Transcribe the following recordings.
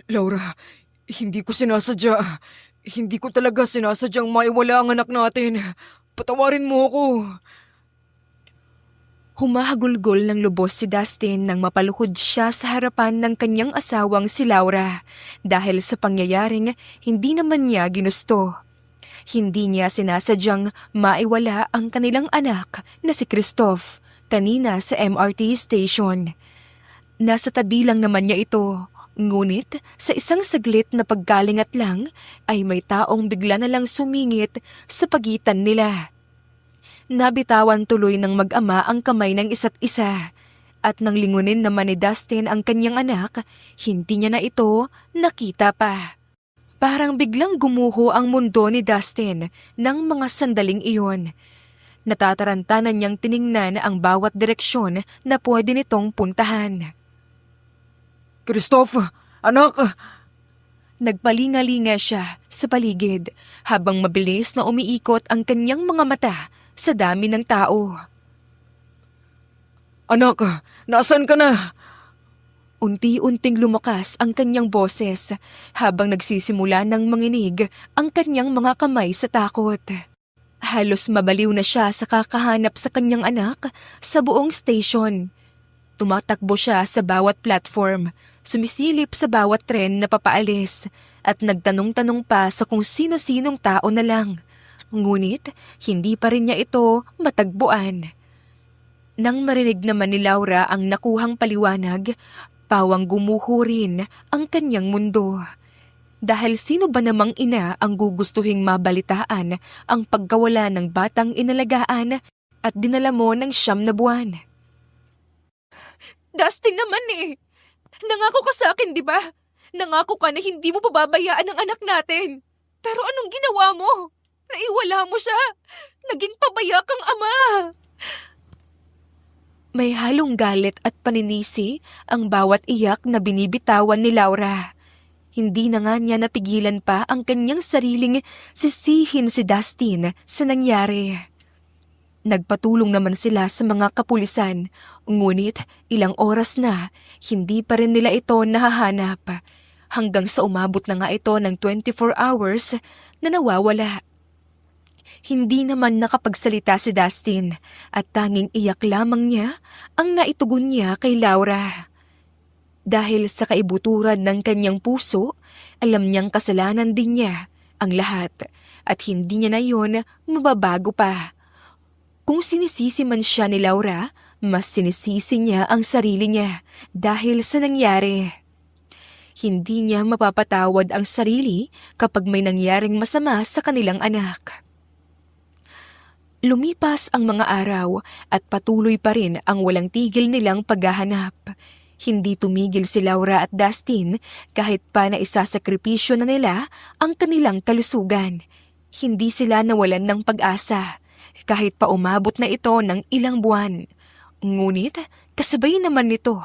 Laura, hindi ko sinasadya. Hindi ko talaga sinasadyang maiwala ang anak natin. Patawarin mo ako. Humahagulgol ng lubos si Dustin nang mapaluhod siya sa harapan ng kanyang asawang si Laura dahil sa pangyayaring hindi naman niya ginusto. Hindi niya sinasadyang maiwala ang kanilang anak na si Christoph kanina sa MRT station. Nasa tabi lang naman niya ito, ngunit sa isang saglit na pagkalingat lang ay may taong bigla na lang sumingit sa pagitan nila. Nabitawan tuloy ng mag-ama ang kamay ng isa't isa. At nang lingunin naman ni Dustin ang kanyang anak, hindi niya na ito nakita pa. Parang biglang gumuho ang mundo ni Dustin ng mga sandaling iyon. Natatarantanan niyang tiningnan ang bawat direksyon na pwede nitong puntahan. Christoph, anak! Nagpalingalinga siya sa paligid habang mabilis na umiikot ang kanyang mga mata sa dami ng tao. Anak, nasaan ka na? Unti-unting lumakas ang kanyang boses habang nagsisimula ng manginig ang kanyang mga kamay sa takot. Halos mabaliw na siya sa kakahanap sa kanyang anak sa buong station. Tumatakbo siya sa bawat platform, sumisilip sa bawat tren na papaalis at nagtanong-tanong pa sa kung sino-sinong tao na lang. Ngunit hindi pa rin niya ito matagpuan. Nang marinig naman ni Laura ang nakuhang paliwanag, pawang gumuho rin ang kanyang mundo. Dahil sino ba namang ina ang gugustuhing mabalitaan ang pagkawala ng batang inalagaan at dinala mo ng 9 na buwan? Dustin naman eh! Nangako ka sa akin, di ba? Nangako ka na hindi mo pababayaan ang anak natin. Pero anong ginawa mo? Naiwala mo siya. Naging pabaya kang ama. May halong galit at paninisi ang bawat iyak na binibitawan ni Laura. Hindi na nga niya napigilan pa ang kanyang sariling sisihin si Dustin sa nangyari. Nagpatulong naman sila sa mga kapulisan, ngunit ilang oras na hindi pa rin nila ito nahahanap. Hanggang sa umabot na nga ito ng 24 hours na nawawala. Hindi naman nakapagsalita si Dustin at tanging iyak lamang niya ang naitugon niya kay Laura. Dahil sa kaibuturan ng kanyang puso, alam niyang kasalanan din niya ang lahat at hindi niya na yun mababago pa. Kung sinisisi man siya ni Laura, mas sinisisi niya ang sarili niya dahil sa nangyari. Hindi niya mapapatawad ang sarili kapag may nangyaring masama sa kanilang anak. Lumipas ang mga araw at patuloy pa rin ang walang tigil nilang paghahanap. Hindi tumigil si Laura at Dustin kahit pa na isasakripisyo na nila ang kanilang kalusugan. Hindi sila nawalan ng pag-asa kahit pa umabot na ito ng ilang buwan. Ngunit kasabay naman nito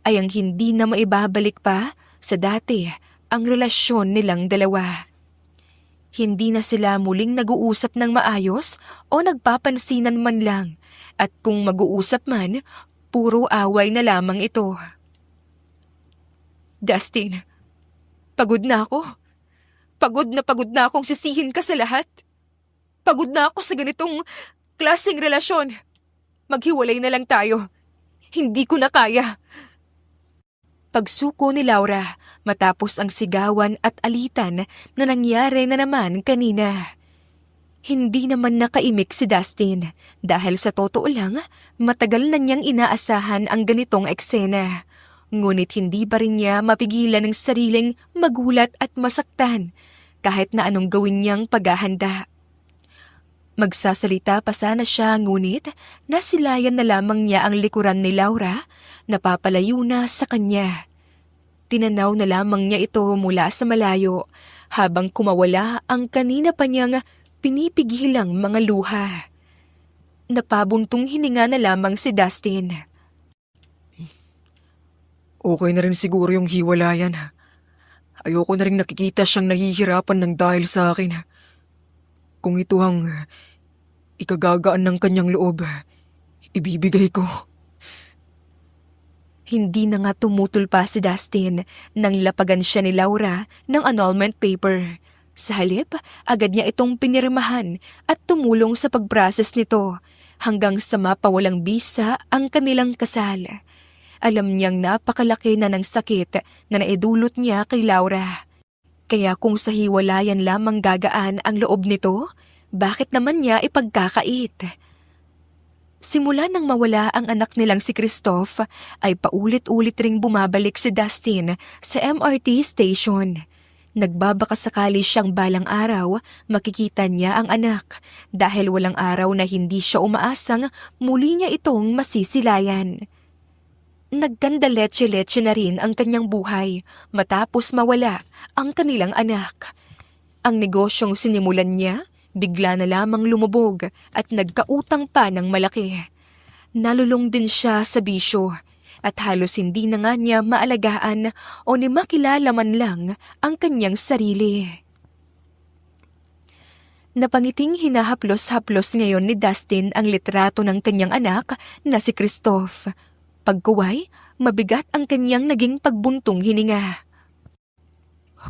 ay ang hindi na maibabalik pa sa dati ang relasyon nilang dalawa. Hindi na sila muling nag-uusap ng maayos o nagpapansinan man lang at kung mag-uusap man, puro away na lamang ito. Dustin, pagod na ako. Pagod na akong sisihin ka sa lahat. Pagod na ako sa ganitong klaseng relasyon. Maghiwalay na lang tayo. Hindi ko na kaya. Pagsuko ni Laura matapos ang sigawan at alitan na nangyari na naman kanina. Hindi naman nakaimik si Dustin dahil sa totoo lang matagal na niyang inaasahan ang ganitong eksena. Ngunit hindi pa rin niya mapigilan ng sariling magulat at masaktan kahit na anong gawin niyang paghahanda. Magsasalita pa sana siya ngunit nasilayan na lamang niya ang likuran ni Laura, napapalayo na sa kanya. Tinanaw na lamang niya ito mula sa malayo habang kumawala ang kanina pa niyang pinipigilang mga luha. Napabuntong hininga na lamang si Dustin. Okay na rin siguro yung hiwalayan. Ayoko na rin nakikita siyang nahihirapan ng dahil sa akin. Kung ito ang ikagagaan ng kanyang loob, ibibigay ko. Hindi na nga tumutol pa si Dustin nang lapagan siya ni Laura ng annulment paper. Sa halip, agad niya itong pinirmahan at tumulong sa pag-process nito hanggang sa mapawalang bisa ang kanilang kasal. Alam niyang napakalaki na ng sakit na naidulot niya kay Laura. Kaya kung sa hiwalayan lamang gagaan ang loob nito, bakit naman niya ipagkakait? Simula nang mawala ang anak nilang si Christoph, ay paulit-ulit ring bumabalik si Dustin sa MRT station. Nagbabakasakali siyang balang araw, makikita niya ang anak dahil walang araw na hindi siya umaasang muli niya itong masisilayan. Nagkanda leche-leche na rin ang kanyang buhay matapos mawala ang kanilang anak. Ang negosyong sinimulan niya, bigla na lamang lumubog at nagkautang pa ng malaki. Nalulong din siya sa bisyo at halos hindi na nga niya maalagaan o ni makilala man lang ang kanyang sarili. Napangiting hinahaplos-haplos ngayon ni Dustin ang litrato ng kanyang anak na si Christoph. Pagkuway, mabigat ang kanyang naging pagbuntong hininga.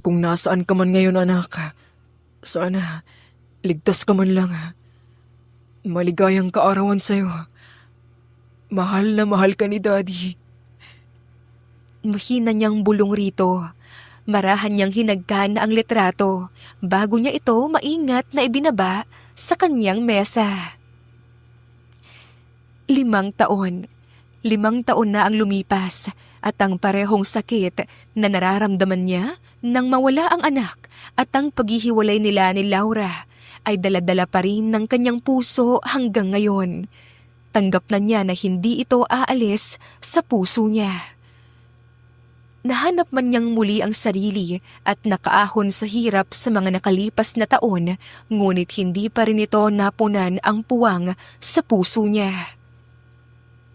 Kung nasaan ka man ngayon, anak, sana ligtas ka man lang. Maligayang kaarawan sa'yo. Mahal na mahal ka ni Daddy. Mahina niyang bulong rito. Marahan niyang hinagkan ang litrato bago niya ito maingat na ibinaba sa kanyang mesa. 5 taon. 5 taon na ang lumipas at ang parehong sakit na nararamdaman niya nang mawala ang anak at ang paghihiwalay nila ni Laura ay dala-dala pa rin ng kanyang puso hanggang ngayon. Tanggap na niya na hindi ito aalis sa puso niya. Nahanap man niyang muli ang sarili at nakaahon sa hirap sa mga nakalipas na taon, ngunit hindi pa rin ito napunan ang puwang sa puso niya.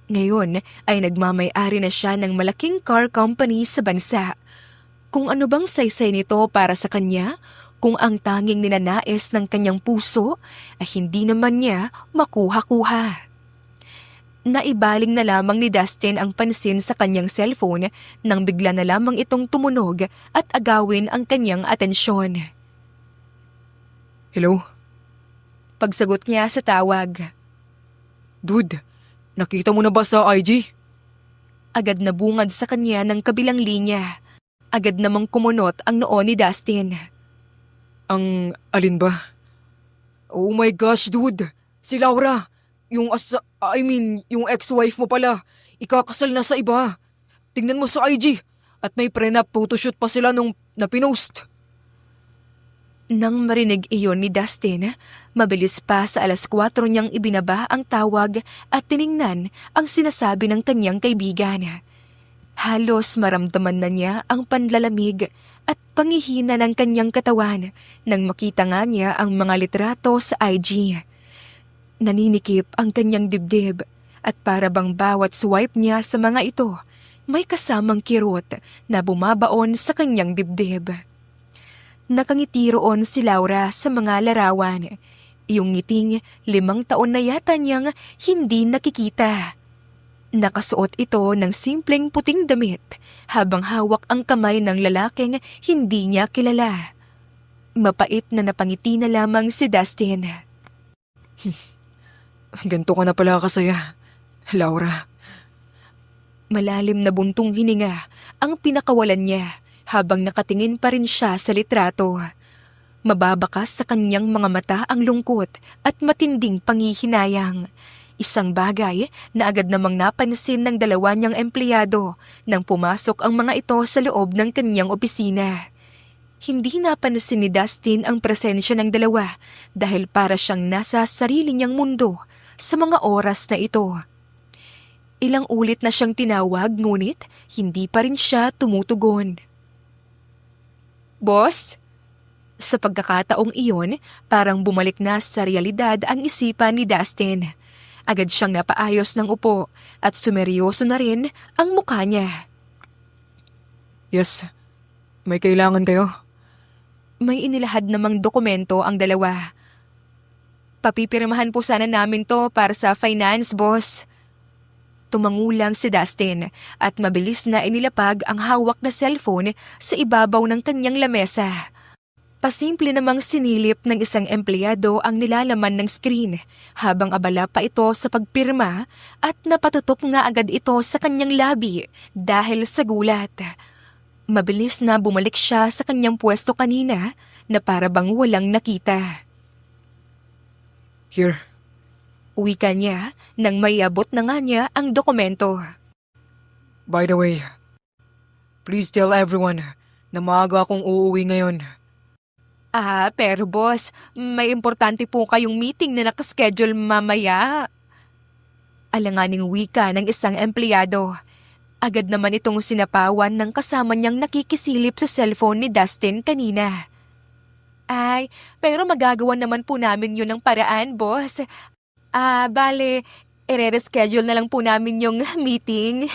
Ngayon ay nagmamay-ari na siya ng malaking car company sa bansa. Kung ano bang saysay nito para sa kanya, kung ang tanging ninanais ng kanyang puso ay hindi naman niya makuha-kuha. Naibaling na lamang ni Dustin ang pansin sa kanyang cellphone nang bigla na lamang itong tumunog at agawin ang kanyang atensyon. Hello? Pagsagot niya sa tawag. Dude, nakita mo na ba sa IG? Agad na bungad sa kanya ng kabilang linya. Agad namang kumunot ang noo ni Dustin. Ang alin ba? Oh my gosh, dude! Si Laura! Yung yung ex-wife mo pala. Ikakasal na sa iba. Tingnan mo sa IG. At may prenup photoshoot pa sila nung napinost. Nang marinig iyon ni Dustin, mabilis pa sa 4:00 niyang ibinaba ang tawag at tiningnan ang sinasabi ng kanyang kaibigan. Halos maramdaman na niya ang panlalamig at pangihina ng kanyang katawan nang makita nga niya ang mga litrato sa IG. Naninikip ang kanyang dibdib at para bang bawat swipe niya sa mga ito, may kasamang kirot na bumabaon sa kanyang dibdib. Nakangiti roon si Laura sa mga larawan. Yung ngiting 5 taon na yata niyang hindi nakikita. Nakasuot ito ng simpleng puting damit habang hawak ang kamay ng lalaking hindi niya kilala. Mapait na napangiti na lamang si Dustin. Ganto ka na pala kasaya, Laura. Malalim na buntong hininga ang pinakawalan niya habang nakatingin pa rin siya sa litrato. Mababakas sa kanyang mga mata ang lungkot at matinding panghihinayang. Isang bagay na agad namang napansin ng 2 niyang empleyado nang pumasok ang mga ito sa loob ng kanyang opisina. Hindi napansin ni Dustin ang presensya ng 2 dahil para siyang nasa sarili niyang mundo sa mga oras na ito. Ilang ulit na siyang tinawag ngunit hindi pa rin siya tumutugon. Boss? Sa pagkakataong iyon, parang bumalik na sa realidad ang isipan ni Dustin. Agad siyang napaayos ng upo at sumeryoso na rin ang mukha niya. Yes, may kailangan kayo? May inilahad namang dokumento ang 2. Papipirmahan po sana namin to para sa finance, boss. Tumangulang si Dustin at mabilis na inilapag ang hawak na cellphone sa ibabaw ng kanyang lamesa. Pasimple namang sinilip ng isang empleyado ang nilalaman ng screen habang abala pa ito sa pagpirma at napatutok nga agad ito sa kanyang labi dahil sa gulat. Mabilis na bumalik siya sa kanyang pwesto kanina na para bang walang nakita. Here. Wika niya nang maiabot na nga niya ang dokumento. By the way, please tell everyone na maaga akong uuwi ngayon. Pero boss, may importante po kayong meeting na nakaschedule mamaya. Alanganing wika ng isang empleyado. Agad naman itong sinapawan ng kasama niyang nakikisilip sa cellphone ni Dustin kanina. Pero magagawa naman po namin yun ng paraan, boss. Bale, ire-reschedule na lang po namin yung meeting.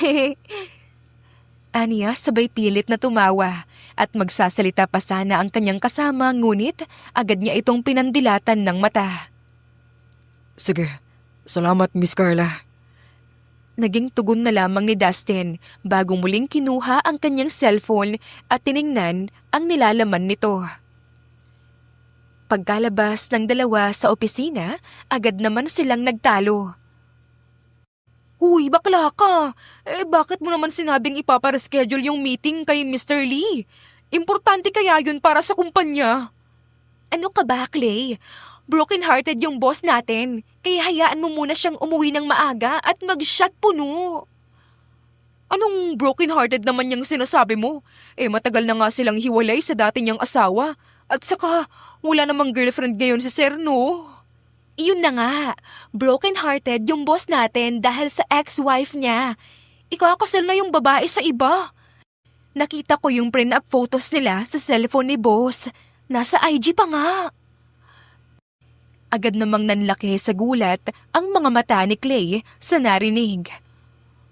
Aniya sabay pilit na tumawa at magsasalita pa sana ang kanyang kasama ngunit agad niya itong pinandilatan ng mata. Sige, salamat Miss Carla. Naging tugon na lamang ni Dustin bago muling kinuha ang kanyang cellphone at tiningnan ang nilalaman nito. Pagkalabas ng dalawa sa opisina, agad naman silang nagtalo. Huy, bakla ka! Bakit mo naman sinabing ipapareschedule yung meeting kay Mr. Lee? Importante kaya yun para sa kumpanya? Ano ka ba, Clay? Broken-hearted yung boss natin, kaya hayaan mo muna siyang umuwi ng maaga at mag-shot puno. Anong broken-hearted naman yung sinasabi mo? Matagal na nga silang hiwalay sa dati niyang asawa. At saka, wala namang girlfriend ngayon si Sir, no? Iyon na nga, broken-hearted yung boss natin dahil sa ex-wife niya. Ikakasal na yung babae sa iba. Nakita ko yung print-up photos nila sa cellphone ni boss. Nasa IG pa nga. Agad namang nanlaki sa gulat ang mga mata ni Clay sa narinig.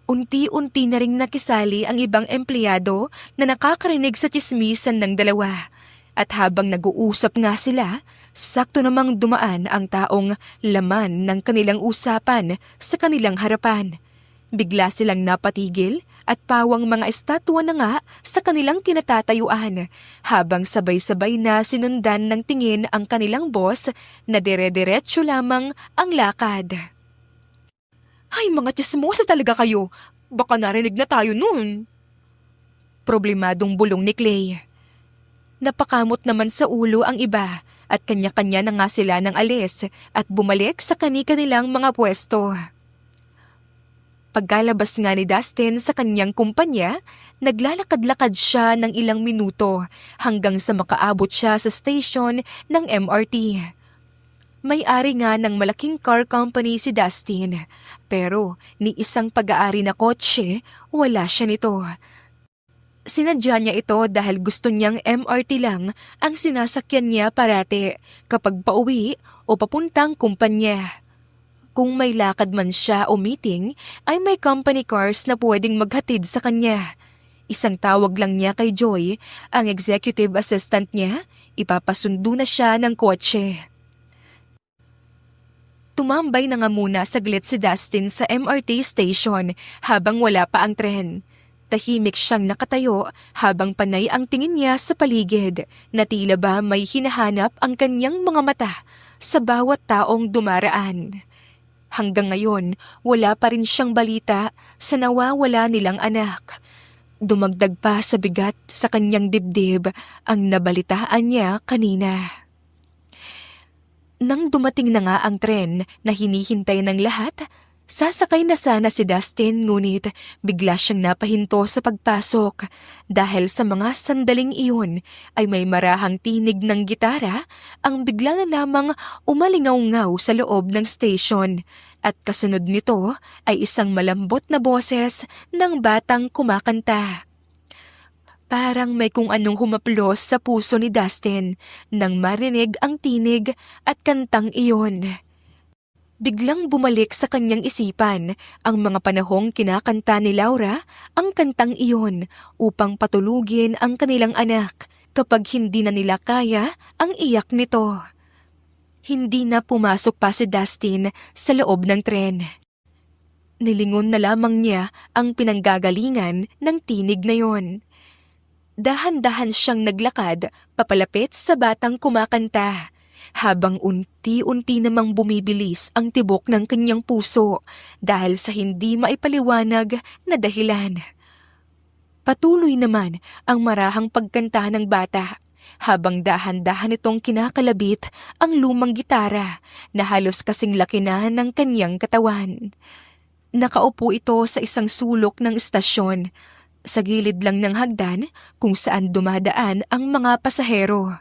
Unti-unti na ring nakisali ang ibang empleyado na nakakarinig sa tsismisan ng dalawa. At habang nag-uusap nga sila, sakto namang dumaan ang taong laman ng kanilang usapan sa kanilang harapan. Bigla silang napatigil at pawang mga estatwa na nga sa kanilang kinatatayuan habang sabay-sabay na sinundan ng tingin ang kanilang boss na dire-diretso lamang ang lakad. Ay, mga tsismosa talaga kayo! Baka narinig na tayo nun! Problemadong bulong ni Clay. Napakamot naman sa ulo ang iba at kanya-kanya na nga sila ng alis at bumalik sa kani-kanilang mga pwesto. Pagkalabas nga ni Dustin sa kanyang kumpanya, naglalakad-lakad siya ng ilang minuto hanggang sa makaabot siya sa station ng MRT. May-ari nga ng malaking car company si Dustin, pero ni isang pag-aari na kotse, wala siya nito. Sinadya niya ito dahil gusto niyang MRT lang ang sinasakyan niya parati kapag pauwi o papuntang kumpanya. Kung may lakad man siya o meeting, ay may company cars na pwedeng maghatid sa kanya. Isang tawag lang niya kay Joy, ang executive assistant niya, ipapasundo na siya ng kotse. Tumambay na nga muna saglit si Dustin sa MRT station habang wala pa ang tren. Tahimik siyang nakatayo habang panay ang tingin niya sa paligid na tila ba may hinahanap ang kanyang mga mata sa bawat taong dumaraan. Hanggang ngayon, wala pa rin siyang balita sa nawawala nilang anak. Dumagdag pa sa bigat sa kanyang dibdib ang nabalitaan niya kanina. Nang dumating na nga ang tren na hinihintay ng lahat, sasakay na sana si Dustin ngunit bigla siyang napahinto sa pagpasok dahil sa mga sandaling iyon ay may marahang tinig ng gitara ang bigla na lamang umalingaw-ngaw sa loob ng station at kasunod nito ay isang malambot na boses ng batang kumakanta. Parang may kung anong humaplos sa puso ni Dustin nang marinig ang tinig at kantang iyon. Biglang bumalik sa kanyang isipan ang mga panahong kinakanta ni Laura ang kantang iyon upang patulugin ang kanilang anak kapag hindi na nila kaya ang iyak nito. Hindi na pumasok pa si Dustin sa loob ng tren. Nilingon na lamang niya ang pinanggagalingan ng tinig na yon. Dahan-dahan siyang naglakad papalapit sa batang kumakanta, habang unti-unti namang bumibilis ang tibok ng kanyang puso dahil sa hindi maipaliwanag na dahilan. Patuloy naman ang marahang pagkanta ng bata, habang dahan-dahan itong kinakalabit ang lumang gitara na halos kasing laki na ng kanyang katawan. Nakaupo ito sa isang sulok ng istasyon, sa gilid lang ng hagdan kung saan dumadaan ang mga pasahero.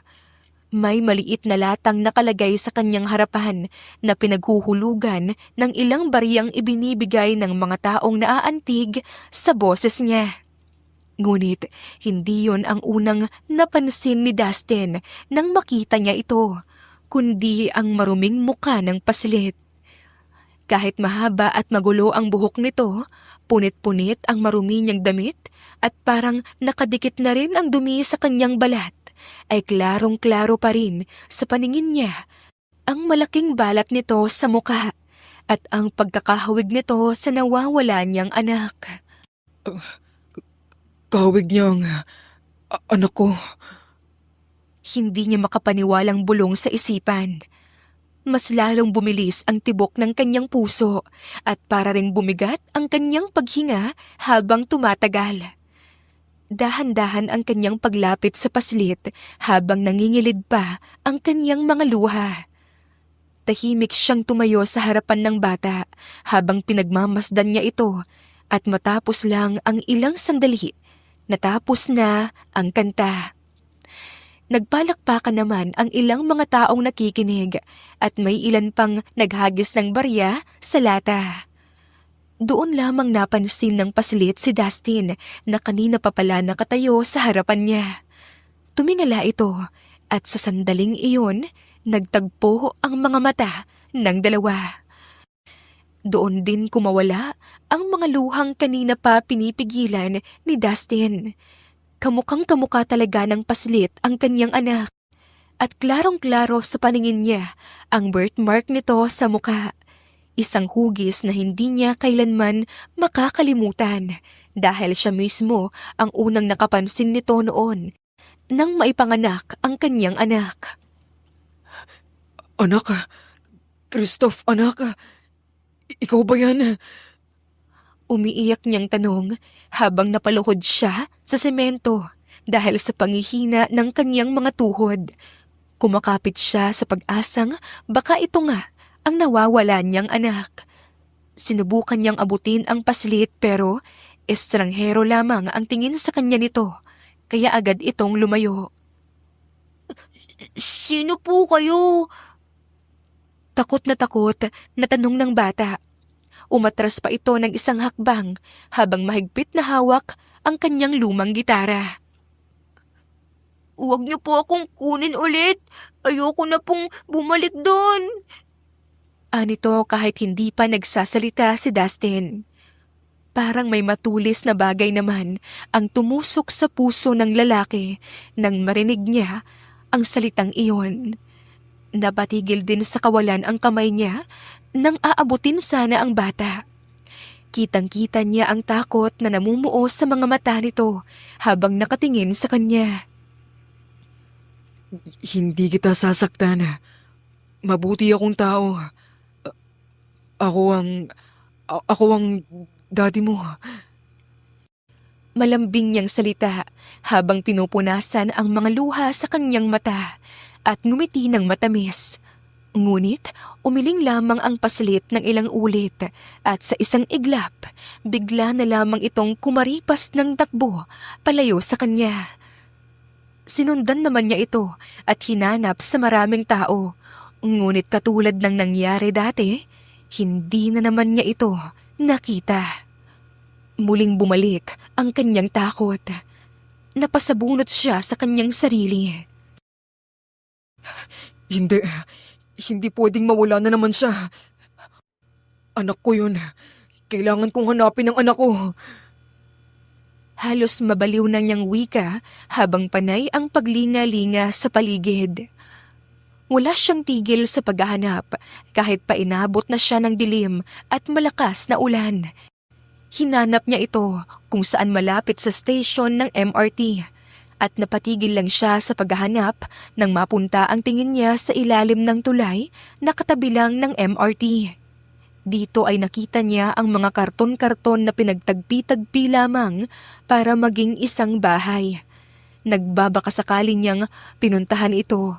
May maliit na latang nakalagay sa kanyang harapan na pinaghuhulugan ng ilang bariyang ibinibigay ng mga taong naaantig sa boses niya. Ngunit hindi yon ang unang napansin ni Dustin nang makita niya ito, kundi ang maruming muka ng pasilit. Kahit mahaba at magulo ang buhok nito, punit-punit ang marumi niyang damit at parang nakadikit na rin ang dumi sa kanyang balat, ay klarong-klaro pa rin sa paningin niya ang malaking balat nito sa muka at ang pagkakahawig nito sa nawawala niyang anak. Kahawig niyang anak ko. Hindi niya makapaniwalang bulong sa isipan. Mas lalong bumilis ang tibok ng kanyang puso at para ring bumigat ang kanyang paghinga habang tumatagal. Dahan-dahan ang kanyang paglapit sa paslit habang nangingilid pa ang kanyang mga luha. Tahimik siyang tumayo sa harapan ng bata habang pinagmamasdan niya ito at matapos lang ang ilang sandali, natapos na ang kanta. Nagpalakpakan naman ang ilang mga taong nakikinig at may ilan pang naghagis ng barya sa lata. Doon lamang napansin ng pasilit si Dustin na kanina pa pala nakatayo sa harapan niya. Tumingala ito at sa sandaling iyon, nagtagpo ang mga mata ng dalawa. Doon din kumawala ang mga luhang kanina pa pinipigilan ni Dustin. Kamukhang kamukha talaga ng pasilit ang kanyang anak at klarong-klaro sa paningin niya ang birthmark nito sa muka. Isang hugis na hindi niya kailanman makakalimutan dahil siya mismo ang unang nakapansin nito noon nang maipanganak ang kanyang anak. Anak, Christoph, anak, ikaw ba yan? Umiiyak niyang tanong habang napaluhod siya sa semento dahil sa panghihina ng kanyang mga tuhod. Kumakapit siya sa pag-asang baka ito nga ang nawawala niyang anak. Sinubukan niyang abutin ang paslit pero estranghero lamang ang tingin sa kanya nito, kaya agad itong lumayo. "Sino po kayo?" Takot na tanong ng bata. Umatras pa ito ng isang hakbang habang mahigpit na hawak ang kanyang lumang gitara. "Huwag niyo po akong kunin ulit. Ayoko na pong bumalik doon." Anito kahit hindi pa nagsasalita si Dustin. Parang may matulis na bagay naman ang tumusok sa puso ng lalaki nang marinig niya ang salitang iyon. Napatigil din sa kawalan ang kamay niya nang aabutin sana ang bata. Kitang-kita niya ang takot na namumuo sa mga mata nito habang nakatingin sa kanya. Hindi kita sasaktan. Mabuti akong tao. Ako ang daddy mo. Malambing niyang salita habang pinupunasan ang mga luha sa kanyang mata at ngumiti ng matamis. Ngunit umiling lamang ang paslit ng ilang ulit at sa isang iglap, bigla na lamang itong kumaripas ng takbo palayo sa kanya. Sinundan naman niya ito at hinanap sa maraming tao. Ngunit katulad ng nangyari dati, hindi na naman niya ito nakita. Muling bumalik ang kanyang takot. Napasabunot siya sa kanyang sarili. Hindi pwedeng mawala na naman siya. Anak ko yun. Kailangan kong hanapin ang anak ko. Halos mabaliw na niyang wika habang panay ang paglinga-linga sa paligid. Wala siyang tigil sa paghahanap kahit pa inabot na siya ng dilim at malakas na ulan. Hinanap niya ito kung saan malapit sa station ng MRT at napatigil lang siya sa paghahanap nang mapunta ang tingin niya sa ilalim ng tulay na katabi lang ng MRT. Dito ay nakita niya ang mga karton-karton na pinagtagpi-tagpi lamang para maging isang bahay. Nagbabakasakali niyang pinuntahan ito.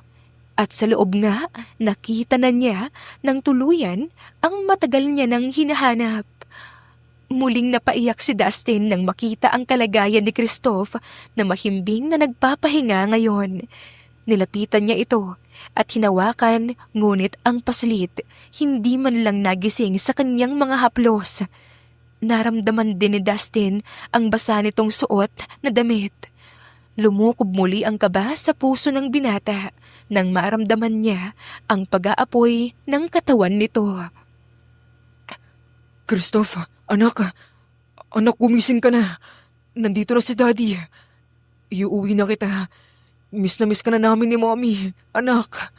At sa loob nga, nakita na niya ng tuluyan ang matagal niya nang hinahanap. Muling napaiyak si Dustin nang makita ang kalagayan ni Christoph na mahimbing na nagpapahinga ngayon. Nilapitan niya ito at hinawakan, ngunit ang paslit, hindi man lang nagising sa kanyang mga haplos. Naramdaman din ni Dustin ang basa nitong suot na damit. Lumukob muli ang kaba sa puso ng binata nang maramdaman niya ang pag-aapoy ng katawan nito. Christoph, anak, gumising ka na. Nandito na si Daddy. Iuwi na kita. Miss na miss ka na namin ni Mommy, anak.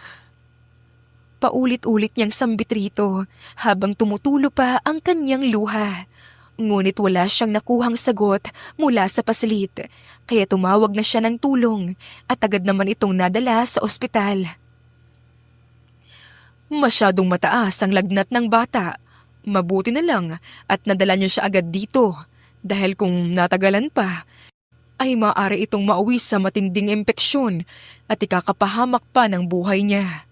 Paulit-ulit niyang sambit rito habang tumutulo pa ang kanyang luha. Ngunit wala siyang nakuhang sagot mula sa paslit, kaya tumawag na siya ng tulong at agad naman itong nadala sa ospital. Masyadong mataas ang lagnat ng bata. Mabuti na lang at nadala niyo siya agad dito dahil kung natagalan pa, ay maaari itong mauwi sa matinding impeksyon at ikakapahamak pa ng buhay niya.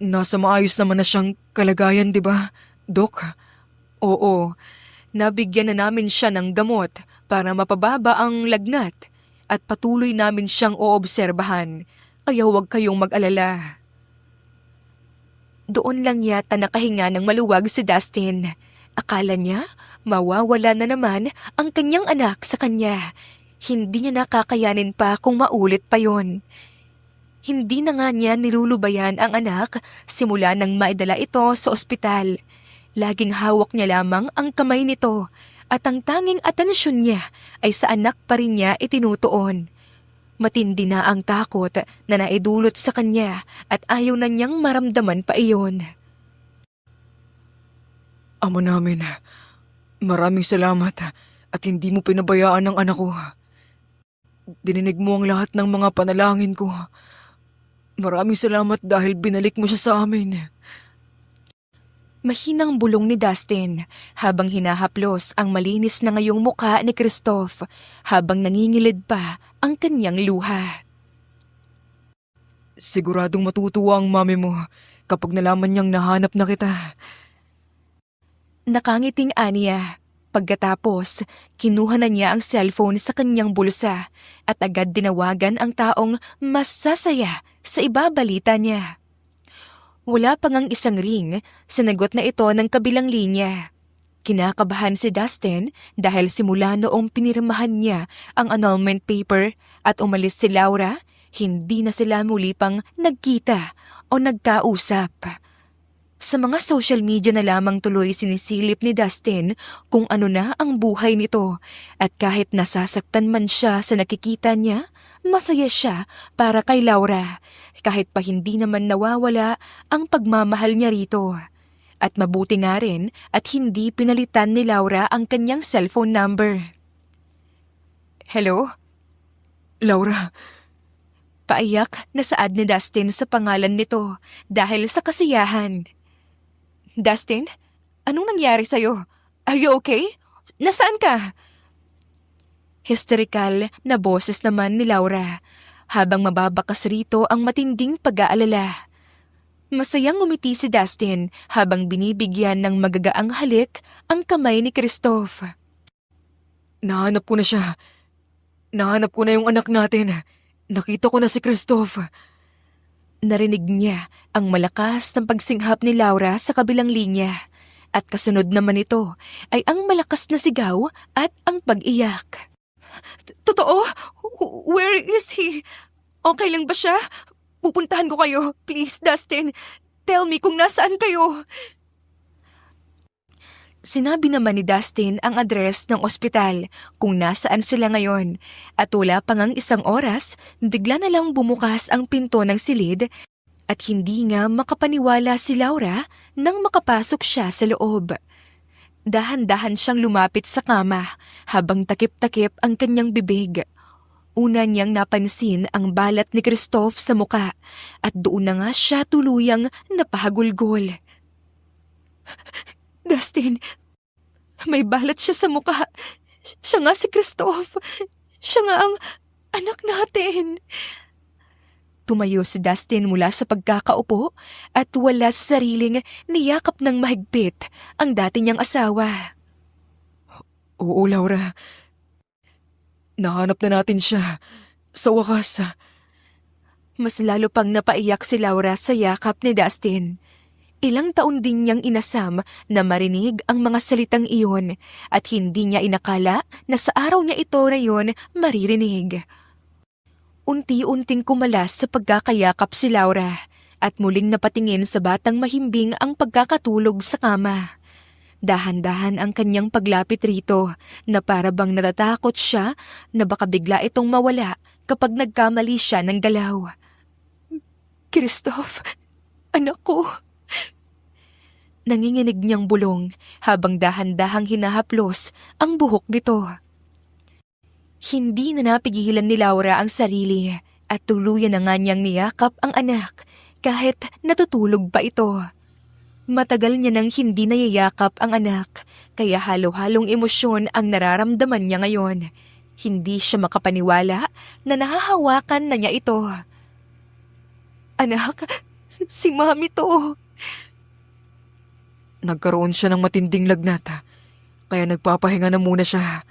Nasa maayos naman na siyang kalagayan, di ba, Dok? Oo, nabigyan na namin siya ng gamot para mapababa ang lagnat at patuloy namin siyang oobserbahan, kaya huwag kayong mag-alala. Doon lang yata nakahinga ng maluwag si Dustin. Akala niya mawawala na naman ang kanyang anak sa kanya. Hindi niya nakakayanin pa kung maulit pa yon. Hindi na nga niya nilulubayan ang anak simula nang maidala ito sa ospital. Laging hawak niya lamang ang kamay nito at ang tanging atensyon niya ay sa anak pa rin niya itinutuon. Matindi na ang takot na naidulot sa kanya at ayaw na niyang maramdaman pa iyon. Ama namin, maraming salamat at hindi mo pinabayaan ang anak ko. Dininig mo ang lahat ng mga panalangin ko. Maraming salamat dahil binalik mo siya sa amin. Mahinang bulong ni Dustin habang hinahaplos ang malinis na ngayong mukha ni Christoph habang nangingilid pa ang kanyang luha. Siguradong matutuwa ang mami mo kapag nalaman niyang nahanap na kita. Nakangiting aniya. Pagkatapos, kinuha na niya ang cellphone sa kanyang bulsa at agad dinawagan ang taong mas sasaya sa ibabalita niya. Wala pang ang isang ring, sinagot na ito ng kabilang linya. Kinakabahan si Dustin dahil simula noong pinirmahan niya ang annulment paper at umalis si Laura, hindi na sila muli pang nagkita o nagkausap. Sa mga social media na lamang tuloy sinisilip ni Dustin kung ano na ang buhay nito at kahit nasasaktan man siya sa nakikita niya, masaya siya para kay Laura kahit pa hindi naman nawawala ang pagmamahal niya rito. At mabuti nga rin at hindi pinalitan ni Laura ang kanyang cellphone number. Hello? Laura, Paiyak na saad ni Dustin sa pangalan nito dahil sa kasiyahan. Dustin, anong nangyari sa'yo? Are you okay? Nasaan ka? Hysterical na boses naman ni Laura habang mababakas rito ang matinding pag-aalala. Masayang umiti si Dustin habang binibigyan ng magagaang halik ang kamay ni Christoph. nahanap ko na siya. Nahanap ko na yung anak natin. Nakita ko na si Christoph. Narinig niya ang malakas ng pagsinghap ni Laura sa kabilang linya at kasunod naman ito ay ang malakas na sigaw at ang pag-iyak. Totoo? Where is he? Okay lang ba siya? Pupuntahan ko kayo. Please, Dustin. Tell me kung nasaan kayo. Sinabi naman ni Dustin ang address ng ospital kung nasaan sila ngayon at wala pang ang isang oras, bigla na lang bumukas ang pinto ng silid At hindi nga makapaniwala si Laura nang makapasok siya sa loob. Dahan-dahan siyang lumapit sa kama habang takip-takip ang kanyang bibig. Una niyang napansin ang balat ni Christoph sa muka at doon na nga siya tuluyang napahagulgol. Dustin, may balat siya sa muka. Siya nga si Christoph. Siya nga ang anak natin. Tumayo si Dustin mula sa pagkakaupo at wala sa sariling niyakap ng mahigpit ang dati niyang asawa. Oo, Laura. Nahanap na natin siya. Sa wakas. Mas lalo pang napaiyak si Laura sa yakap ni Dustin. Ilang taon din niyang inasam na marinig ang mga salitang iyon at hindi niya inakala na sa araw niya ito na yun maririnig. Unti-unting kumalas sa pagkakayakap si Laura at muling napatingin sa batang mahimbing ang pagkakatulog sa kama. Dahan-dahan ang kanyang paglapit rito na para bang natatakot siya na baka bigla itong mawala kapag nagkamali siya ng galaw. Christoph, anak ko. Nanginginig niyang bulong habang dahan-dahang hinahaplos ang buhok nito. Hindi na napigilan ni Laura ang sarili at tuluyan na nga niyang niyakap ang anak kahit natutulog pa ito. Matagal niya nang hindi nayayakap ang anak kaya halo-halong emosyon ang nararamdaman niya ngayon. Hindi siya makapaniwala na nahahawakan na niya ito. Anak, si Mami to. Nagkaroon siya ng matinding lagnat. Kaya nagpapahinga na muna siya.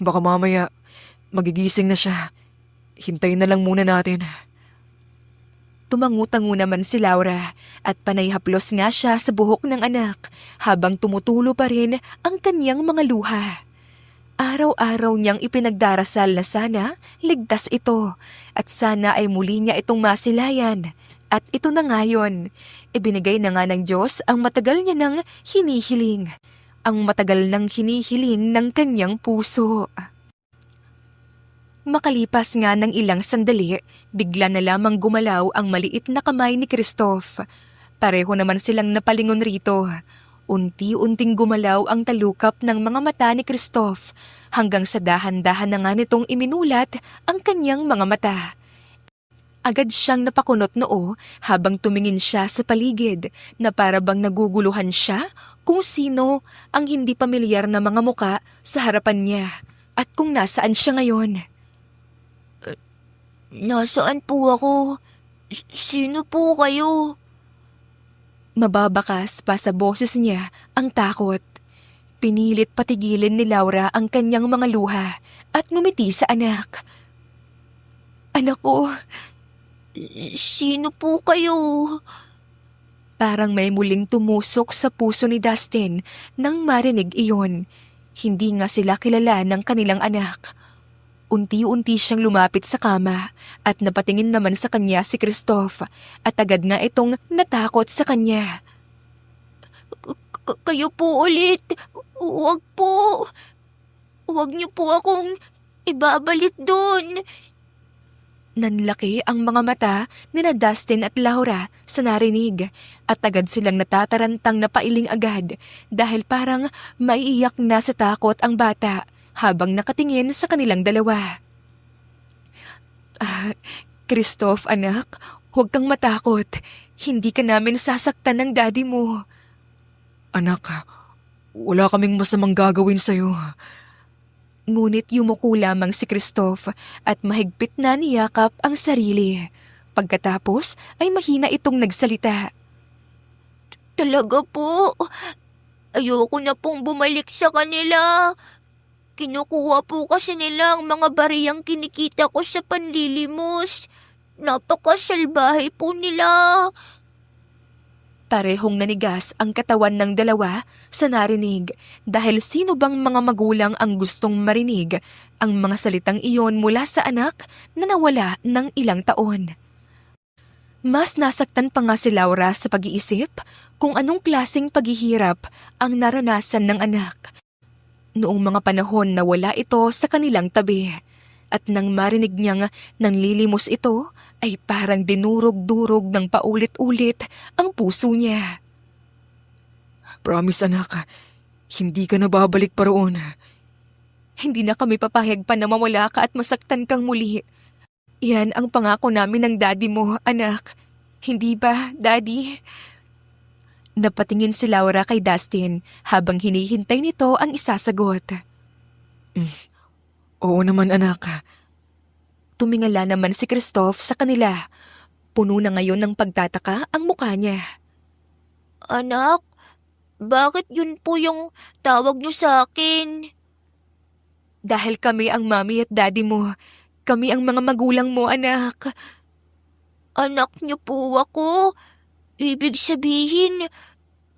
Baka mamaya magigising na siya. Hintayin na lang muna natin. Tumangutango naman si Laura at panayhaplos nga siya sa buhok ng anak habang tumutulo pa rin ang kanyang mga luha. Araw-araw niyang ipinagdarasal na sana ligtas ito at sana ay muli niya itong masilayan. At ito na ngayon, ibinigay na nga ng Diyos ang matagal niya nang hinihiling. Ang matagal nang hinihiling ng kanyang puso. Makalipas nga ng ilang sandali, bigla na lamang gumalaw ang maliit na kamay ni Christoph. Pareho naman silang napalingon rito. Unti-unting gumalaw ang talukap ng mga mata ni Christoph hanggang sa dahan-dahan na nga nitong iminulat ang kanyang mga mata. Agad siyang napakunot noo habang tumingin siya sa paligid na para bang naguguluhan siya kung sino ang hindi pamilyar na mga muka sa harapan niya at kung nasaan siya ngayon. Nasaan po ako? Sino po kayo? Mababakas pa sa boses niya ang takot. Pinilit patigilin ni Laura ang kanyang mga luha at ngumiti sa anak. Anak ko, Sino po kayo? parang may muling tumusok sa puso ni Dustin nang marinig iyon. Hindi nga sila kilala ng kanilang anak. Unti-unti siyang lumapit sa kama at napatingin naman sa kanya si Christoph at agad nga itong natakot sa kanya. Kayo po ulit. Huwag po. Huwag niyo po akong ibabalik doon. Nanlaki ang mga mata ni na Dustin at Laura sa narinig at agad silang natatarantang na pailing agad dahil parang maiiyak na sa takot ang bata habang nakatingin sa kanilang dalawa. Christoph anak, huwag kang matakot. Hindi ka namin sasaktan ng daddy mo. Anak, wala kaming masamang gagawin sa'yo. Ngunit yumuko lamang si Christoph at mahigpit na niyakap ang sarili. Pagkatapos ay mahina itong nagsalita. Talaga po. Ayoko na pong bumalik sa kanila. Kinukuha po kasi nila ang mga bariyang kinikita ko sa panlilimos. Napakasalbahe po nila. Parehong nanigas ang katawan ng dalawa sa narinig dahil sino bang mga magulang ang gustong marinig ang mga salitang iyon mula sa anak na nawala ng ilang taon. Mas nasaktan pa nga si Laura sa pag-iisip kung anong klaseng paghihirap ang naranasan ng anak. Noong mga panahon na wala ito sa kanilang tabi at nang marinig niyang nanlilimos ito, ay parang dinurog-durog ng paulit-ulit ang puso niya. Promise anak, hindi ka na babalik pa roon. Hindi na kami papayag pa na mawala ka at masaktan kang muli. Yan ang pangako namin ng daddy mo, anak. Hindi ba, daddy? Napatingin si Laura kay Dustin habang hinihintay nito ang isasagot. Oo naman anak. Tumingala naman si Christoph sa kanila. Puno na ngayon ng pagtataka ang mukha niya. Anak, bakit yun po yung tawag niyo sa akin? Dahil kami ang mami at daddy mo. Kami ang mga magulang mo, anak. Anak niyo po ako. Ibig sabihin,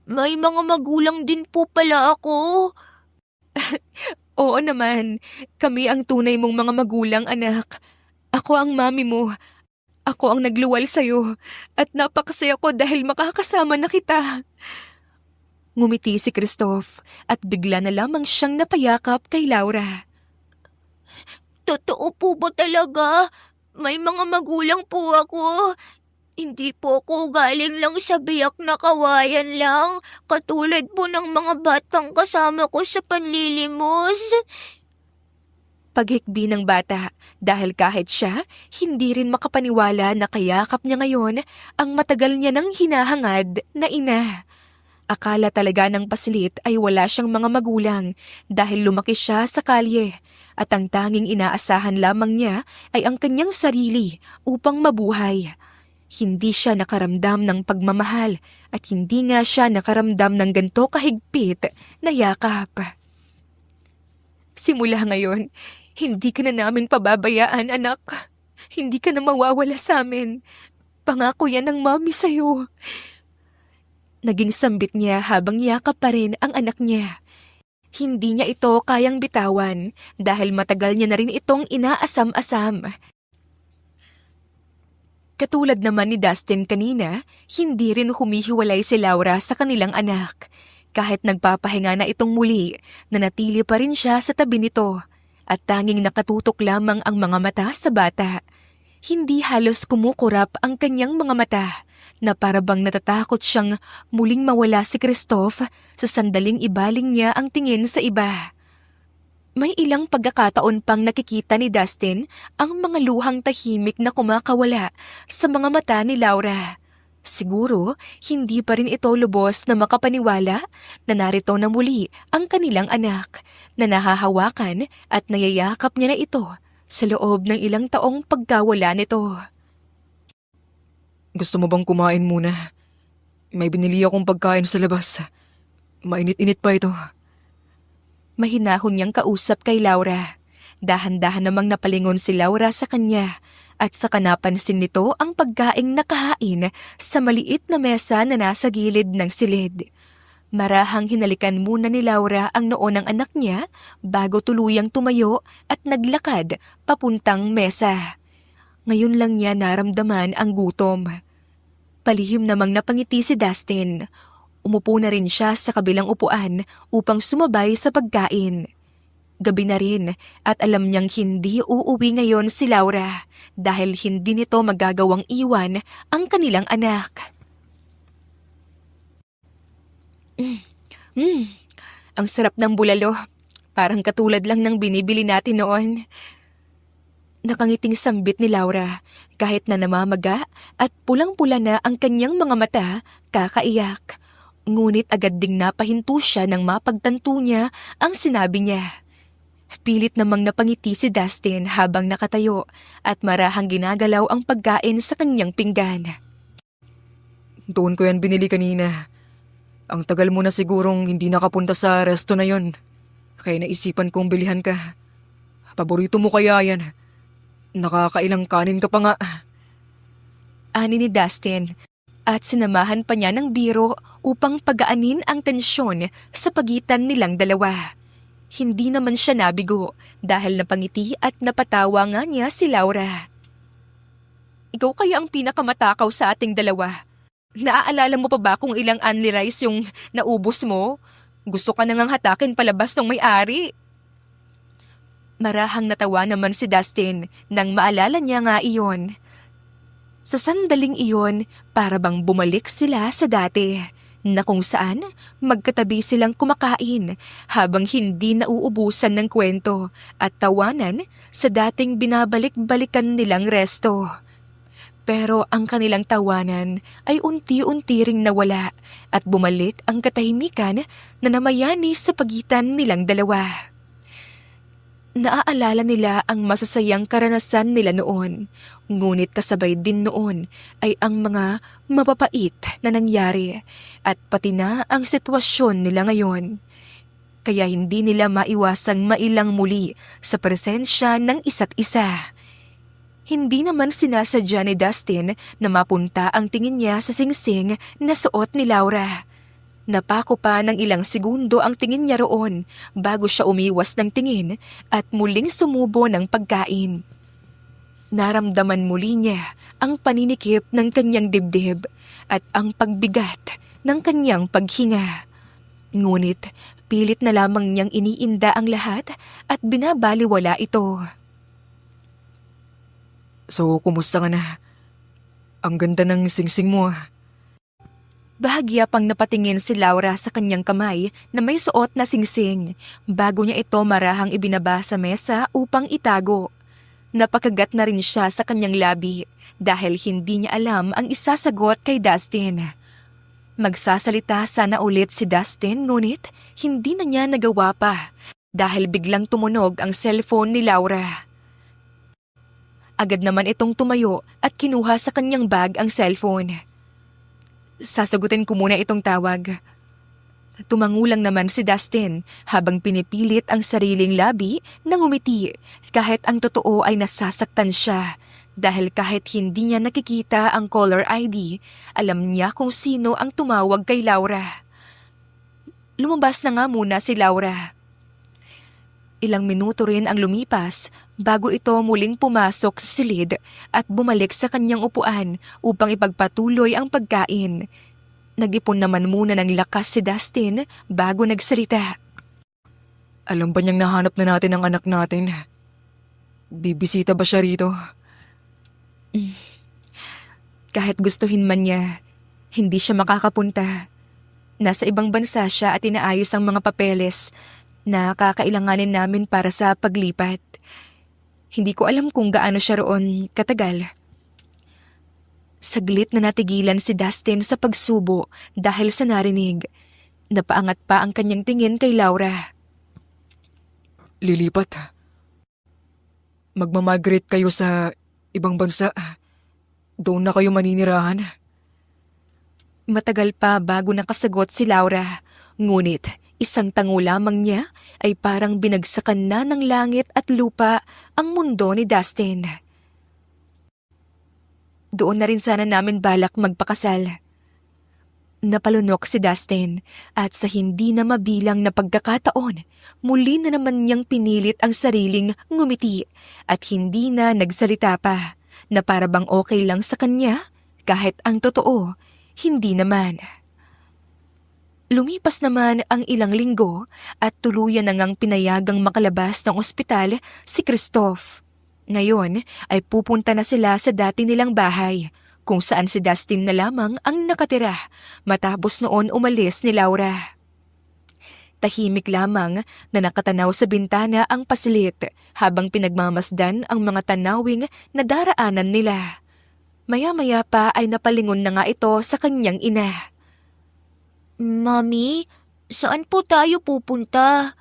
may mga magulang din po pala ako. Oo naman. Kami ang tunay mong mga magulang, anak. Ako ang mami mo. Ako ang nagluwal sa'yo. At napakasaya ko dahil makakasama na kita. Ngumiti si Christoph at bigla na lamang siyang napayakap kay Laura. Totoo po ba talaga? May mga magulang po ako. Hindi po ako galing lang sa biyak na kawayan lang, katulad po ng mga batang kasama ko sa panlilimos. Paghikbi ng bata dahil kahit siya, hindi rin makapaniwala na kayakap niya ngayon ang matagal niya nang hinahangad na ina. Akala talaga ng pasilit ay wala siyang mga magulang dahil lumaki siya sa kalye at ang tanging inaasahan lamang niya ay ang kanyang sarili upang mabuhay. Hindi siya nakaramdam ng pagmamahal at hindi nga siya nakaramdam ng ganito kahigpit na yakap. Simula ngayon, hindi ka na namin pababayaan, anak. Hindi ka na mawawala sa amin. Pangako yan ng mami sa'yo. Naging sambit niya habang yakap pa rin ang anak niya. Hindi niya ito kayang bitawan dahil matagal niya na rin itong inaasam-asam. Katulad naman ni Dustin kanina, hindi rin humihiwalay si Laura sa kanilang anak. Kahit nagpapahinga na itong muli, nanatili pa rin siya sa tabi nito at tanging nakatutok lamang ang mga mata sa bata. Hindi halos kumukurap ang kanyang mga mata na parabang natatakot siyang muling mawala si Christoph sa sandaling ibaling niya ang tingin sa iba. May ilang pagkakataon pang nakikita ni Dustin ang mga luhang tahimik na kumakawala sa mga mata ni Laura. Siguro, hindi pa rin ito lubos na makapaniwala na narito na muli ang kanilang anak na nahahawakan at nayayakap niya na ito sa loob ng ilang taong pagkawala nito. Gusto mo bang kumain muna? May binili akong pagkain sa labas. Mainit-init pa ito. Mahinahon niyang kausap kay Laura. Dahan-dahan namang napalingon si Laura sa kanya at saka napansin nito ang pagkaing nakahain sa maliit na mesa na nasa gilid ng silid. Marahang hinalikan muna ni Laura ang noo ng anak niya bago tuluyang tumayo at naglakad papuntang mesa. Ngayon lang niya naramdaman ang gutom. Palihim namang napangiti si Dustin. Umupo na rin siya sa kabilang upuan upang sumabay sa pagkain. Gabi na rin at alam niyang hindi uuwi ngayon si Laura dahil hindi nito magagawang iwan ang kanilang anak. Ang sarap ng bulalo. Parang katulad lang ng binibili natin noon. Nakangiting sambit ni Laura kahit na namamaga at pulang-pula na ang kanyang mga mata, kakaiyak. Ngunit agad ding napahinto siya nang mapagtanto niya ang sinabi niya. Pilit namang napangiti si Dustin habang nakatayo at marahang ginagalaw ang pagkain sa kanyang pinggan. Doon ko yan binili kanina. Ang tagal mo na sigurong hindi nakapunta sa resto na yon. Kaya naisipan kong bilihan ka. Paborito mo kaya yan. Nakakailang kanin ka pa nga. Ani ni Dustin at sinamahan pa niya ng biro upang pagaanin ang tensyon sa pagitan nilang dalawa. Hindi naman siya nabigo dahil napangiti at napatawa nga niya si Laura. Ikaw kaya ang pinakamatakaw sa ating dalawa. Naaalala mo pa ba kung ilang only rice yung naubos mo? Gusto ka nang hatakin palabas ng may-ari. Marahang natawa naman si Dustin nang maalala niya nga iyon. Sa sandaling iyon, para bang bumalik sila sa dati, na kung saan magkatabi silang kumakain habang hindi nauubusan ng kwento at tawanan sa dating binabalik-balikan nilang resto. Pero ang kanilang tawanan ay unti-unti ring nawala at bumalik ang katahimikan na namayani sa pagitan nilang dalawa. Naaalala nila ang masasayang karanasan nila noon, ngunit kasabay din noon ay ang mga mapapait na nangyari at pati na ang sitwasyon nila ngayon. Kaya hindi nila maiwasang mailang muli sa presensya ng isa't isa. Hindi naman sinasadya ni Dustin na mapunta ang tingin niya sa singsing na suot ni Laura. Napako pa ng ilang segundo ang tingin niya roon bago siya umiwas ng tingin at muling sumubo ng pagkain. Naramdaman muli niya ang paninikip ng kanyang dibdib at ang pagbigat ng kanyang paghinga. Ngunit pilit na lamang niyang iniinda ang lahat at binabaliwala ito. So, kumusta ka na? Ang ganda ng singsing mo. Bahagya pang napatingin si Laura sa kanyang kamay na may suot na singsing bago niya ito marahang ibinaba sa mesa upang itago. Napakagat na rin siya sa kanyang labi dahil hindi niya alam ang isasagot kay Dustin. Magsasalita sana ulit si Dustin ngunit hindi na niya nagawa pa dahil biglang tumunog ang cellphone ni Laura. Agad naman itong tumayo at kinuha sa kanyang bag ang cellphone. Sasagutin ko muna itong tawag. Tumangulang naman si Dustin habang pinipilit ang sariling labi na ngumiti kahit ang totoo ay nasasaktan siya dahil kahit hindi niya nakikita ang caller ID, alam niya kung sino ang tumawag kay Laura. Lumabas na nga muna si Laura. Ilang minuto rin ang lumipas bago ito muling pumasok sa silid at bumalik sa kanyang upuan upang ipagpatuloy ang pagkain. Nag-ipon naman muna ng lakas si Dustin bago nagsalita. Alam ba niyang nahanap na natin ang anak natin? Bibisita ba siya rito? Kahit gustuhin man niya, hindi siya makakapunta. Nasa ibang bansa siya at inaayos ang mga papeles na kakailanganin namin para sa paglipat. Hindi ko alam kung gaano siya roon katagal. Saglit na natigilan si Dustin sa pagsubo dahil sa narinig. Napaangat pa ang kanyang tingin kay Laura. Lilipat. Magmamigrate kayo sa ibang bansa. Doon na kayo maninirahan. Matagal pa bago nakasagot si Laura. Ngunit isang tango lamang niya ay parang binagsakan na ng langit at lupa ang mundo ni Dustin. Doon na rin sana namin balak magpakasal. Napalunok si Dustin at sa hindi na mabilang na pagkakataon, muli na naman niyang pinilit ang sariling ngumiti at hindi na nagsalita pa na para bang okay lang sa kanya kahit ang totoo, hindi naman. Lumipas naman ang ilang linggo at tuluyan na ngang pinayagang makalabas ng ospital si Christoph. Ngayon ay pupunta na sila sa dati nilang bahay kung saan si Dustin na lamang ang nakatira matapos noon umalis ni Laura. Tahimik lamang na nakatanaw sa bintana ang pasilit habang pinagmamasdan ang mga tanawing na daraanan nila. Maya-maya pa ay napalingon na nga ito sa kanyang ina. Mami, saan po tayo pupunta?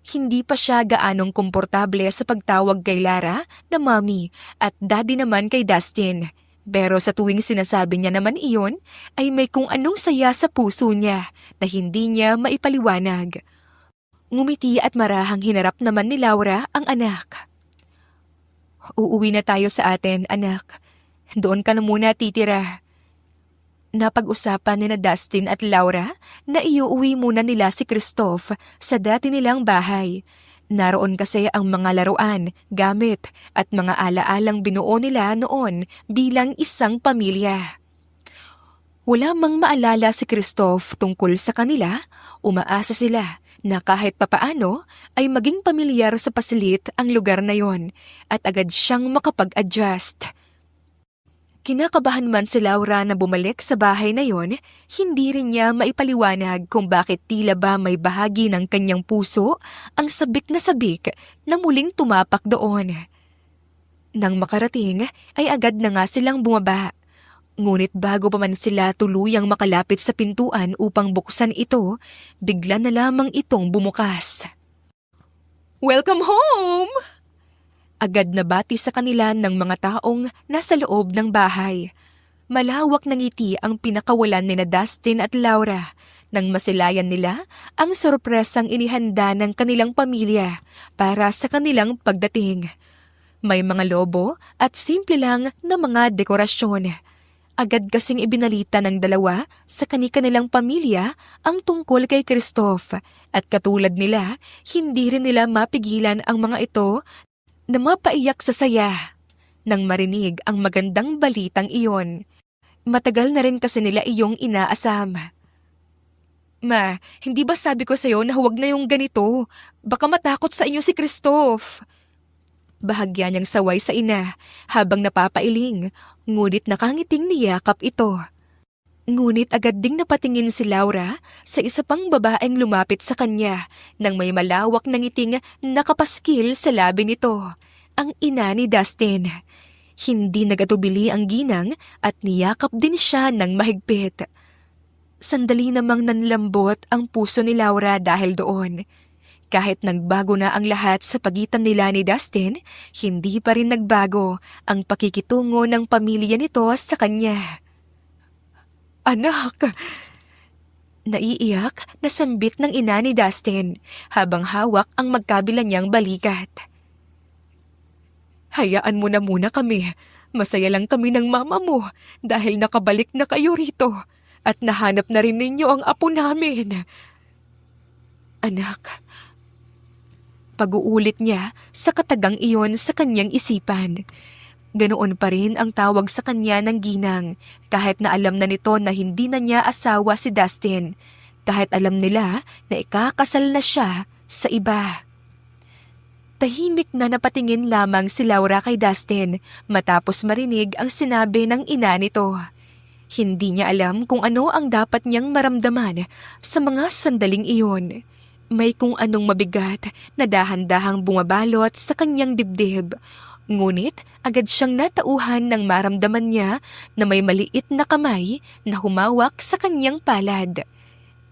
Hindi pa siya gaanong komportable sa pagtawag kay Lara na Mommy at Daddy naman kay Dustin. Pero sa tuwing sinasabi niya naman iyon, ay may kung anong saya sa puso niya na hindi niya maipaliwanag. Ngumiti at marahang hinarap naman ni Laura ang anak. Uuwi na tayo sa atin, anak. Doon ka na muna titira. Napag-usapan ni na Dustin at Laura na iuuwi muna nila si Christoph sa dati nilang bahay. Naroon kasi ang mga laruan, gamit at mga alaalang binuo nila noon bilang isang pamilya. Wala mang maalala si Christoph tungkol sa kanila, umaasa sila na kahit papaano ay maging pamilyar sa pasilit ang lugar na yon at agad siyang makapag-adjust. Kinakabahan man si Laura na bumalik sa bahay na yon, hindi rin niya maipaliwanag kung bakit tila ba may bahagi ng kanyang puso ang sabik na muling tumapak doon. Nang makarating ay agad na nga silang bumaba. Ngunit bago pa man sila tuluyang makalapit sa pintuan upang buksan ito, bigla na lamang itong bumukas. "Welcome home!" Agad na bati sa kanila ng mga taong nasa loob ng bahay. Malawak ng ngiti ang pinakawalan ni na Dustin at Laura nang masilayan nila ang sorpresang inihanda ng kanilang pamilya para sa kanilang pagdating. May mga lobo at simple lang na mga dekorasyon. Agad kasing ibinalita ng dalawa sa kanilang pamilya ang tungkol kay Christoph at katulad nila, hindi rin nila mapigilan ang mga ito na mapaiyak sa saya nang marinig ang magandang balitang iyon. Matagal na rin kasi nila iyong inaasam. "Ma, hindi ba sabi ko sa'yo na huwag na yung ganito? Baka matakot sa inyo si Christoph." Bahagya niyang saway sa ina habang napapailing, ngunit nakangiting niyakap ito. Ngunit agad ding napatingin si Laura sa isa pang babaeng lumapit sa kanya nang may malawak na ngiting nakapaskil sa labi nito, ang ina ni Dustin. Hindi nagatubili ang ginang at niyakap din siya ng mahigpit. Sandali namang nanlambot ang puso ni Laura dahil doon. Kahit nagbago na ang lahat sa pagitan nila ni Dustin, hindi pa rin nagbago ang pakikitungo ng pamilya nito sa kanya. "Anak!" Naiiyak na sambit ng ina ni Dustin habang hawak ang magkabila niyang balikat. "Hayaan mo na muna kami. Masaya lang kami ng mama mo dahil nakabalik na kayo rito at nahanap na rin ninyo ang apo namin." "Anak," pag-uulit niya sa katagang iyon sa kanyang isipan. Ganoon pa rin ang tawag sa kanya ng ginang, kahit na alam na nito na hindi na niya asawa si Dustin, kahit alam nila na ikakasal na siya sa iba. Tahimik na napatingin lamang si Laura kay Dustin matapos marinig ang sinabi ng ina nito. Hindi niya alam kung ano ang dapat niyang maramdaman sa mga sandaling iyon. May kung anong mabigat na dahan-dahang bumabalot sa kanyang dibdib. Ngunit agad siyang natauhan nang maramdaman niya na may maliit na kamay na humawak sa kanyang palad.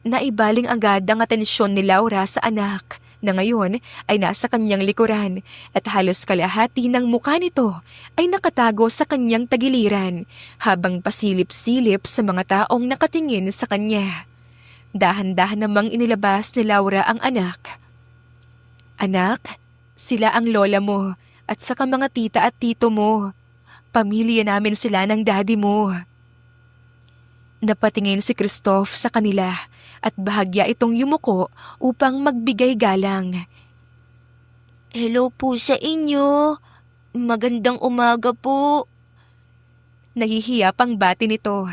Naibaling agad ang atensyon ni Laura sa anak na ngayon ay nasa kanyang likuran at halos kalahati ng mukha nito ay nakatago sa kanyang tagiliran habang pasilip-silip sa mga taong nakatingin sa kanya. Dahan-dahan namang inilabas ni Laura ang anak. "Anak, sila ang lola mo at saka mga tita at tito mo. Pamilya namin sila ng daddy mo." Napatingin si Christoph sa kanila at bahagya itong yumuko upang magbigay galang. "Hello po sa inyo. Magandang umaga po." Nahihiya pang bati nito.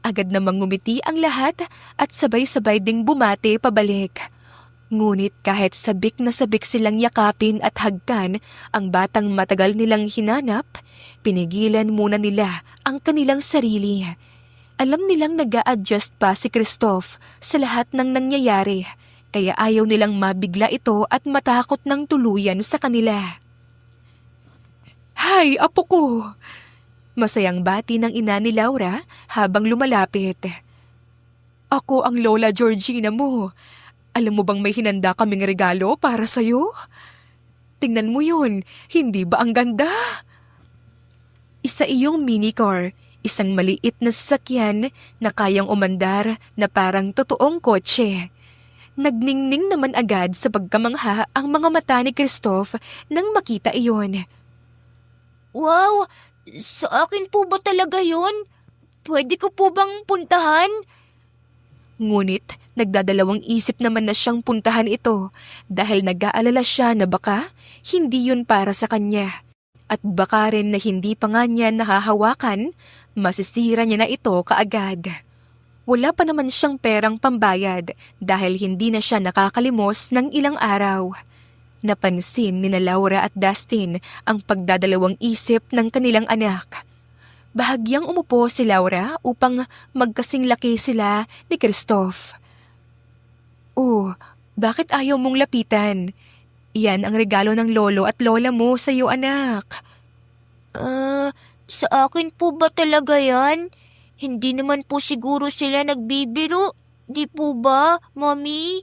Agad namang ngumiti ang lahat at sabay-sabay ding bumati pabalik. Ngunit kahit sabik na sabik silang yakapin at hagkan ang batang matagal nilang hinanap, pinigilan muna nila ang kanilang sarili. Alam nilang nag-a-adjust pa si Christoph sa lahat ng nangyayari, kaya ayaw nilang mabigla ito at matakot ng tuluyan sa kanila. "Hay, apo ko!" Masayang bati ng ina ni Laura habang lumalapit. "Ako ang Lola Georgina mo. Alam mo bang may hinanda kaming regalo para sa'yo? Tingnan mo yun, hindi ba ang ganda?" Isa iyong mini car, isang maliit na sasakyan na kayang umandar na parang totoong kotse. Nagningning naman agad sa pagkamangha ang mga mata ni Christoph nang makita iyon. "Wow! Sa akin po ba talaga yun? Pwede ko po bang puntahan?" Ngunit nagdadalawang isip naman na siyang puntahan ito dahil nag-aalala siya na baka hindi yun para sa kanya. At baka rin na hindi pa nga niya nahahawakan, masisira niya na ito kaagad. Wala pa naman siyang perang pambayad dahil hindi na siya nakakalimos ng ilang araw. Napansin ni Laura at Dustin ang pagdadalawang isip ng kanilang anak. Bahagyang umupo si Laura upang magkasing laki sila ni Christoph. Oh, bakit ayaw mong lapitan? Yan ang regalo ng lolo at lola mo sa iyo, anak. Sa akin po ba talaga yan? Hindi naman po siguro sila nagbibiro. Di po ba, Mami?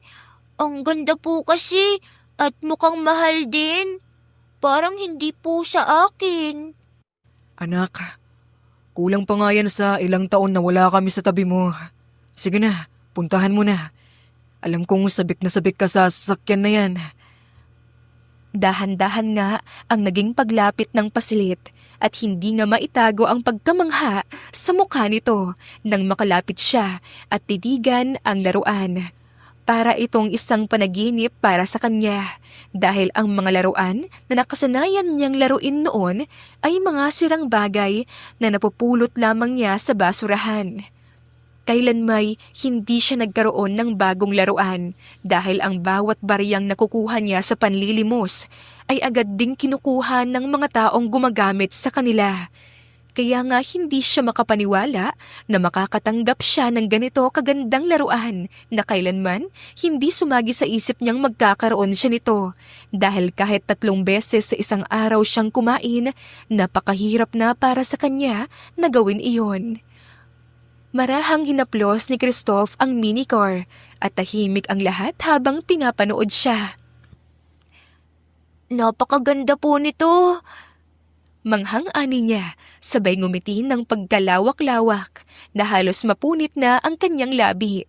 Ang ganda po kasi at mukhang mahal din. Parang hindi po sa akin. Anak, kulang pa nga yan sa ilang taon na wala kami sa tabi mo. Sige na, puntahan mo na. Alam kong sabik na sabik ka sa sasakyan na yan. Dahan-dahan nga ang naging paglapit ng pasilit at hindi nga maitago ang pagkamangha sa mukha nito nang makalapit siya at titigan ang laruan. Para itong isang panaginip para sa kanya dahil ang mga laruan na nakasanayan niyang laruin noon ay mga sirang bagay na napupulot lamang niya sa basurahan. Kailanmay hindi siya nagkaroon ng bagong laruan dahil ang bawat bariyang nakukuha niya sa panlilimos ay agad ding kinukuha ng mga taong gumagamit sa kanila. Kaya nga hindi siya makapaniwala na makakatanggap siya ng ganito kagandang laruan na kailanman hindi sumagi sa isip niyang magkakaroon siya nito dahil kahit 3 beses sa isang araw siyang kumain, napakahirap na para sa kanya na gawin iyon. Marahang hinaplos ni Christoph ang minicar at tahimik ang lahat habang pinapanood siya. Napakaganda po nito. Manghang-ani niya, sabay ngumiti ng pagkalawak-lawak na halos mapunit na ang kanyang labi.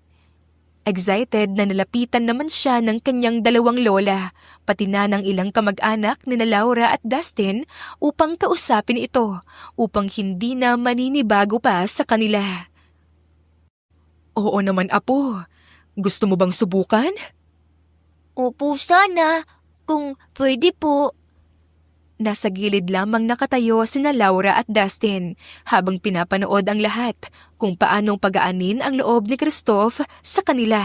Excited na nalapitan naman siya ng kanyang 2 lola, pati na ng ilang kamag-anak ni Laura at Dustin upang kausapin ito upang hindi na maninibago pa sa kanila. Oo naman, apo. Gusto mo bang subukan? Opo sana, kung pwede po. Nasa gilid lamang nakatayo sina Laura at Dustin habang pinapanood ang lahat kung paanong pag-aanin ang loob ni Christoph sa kanila.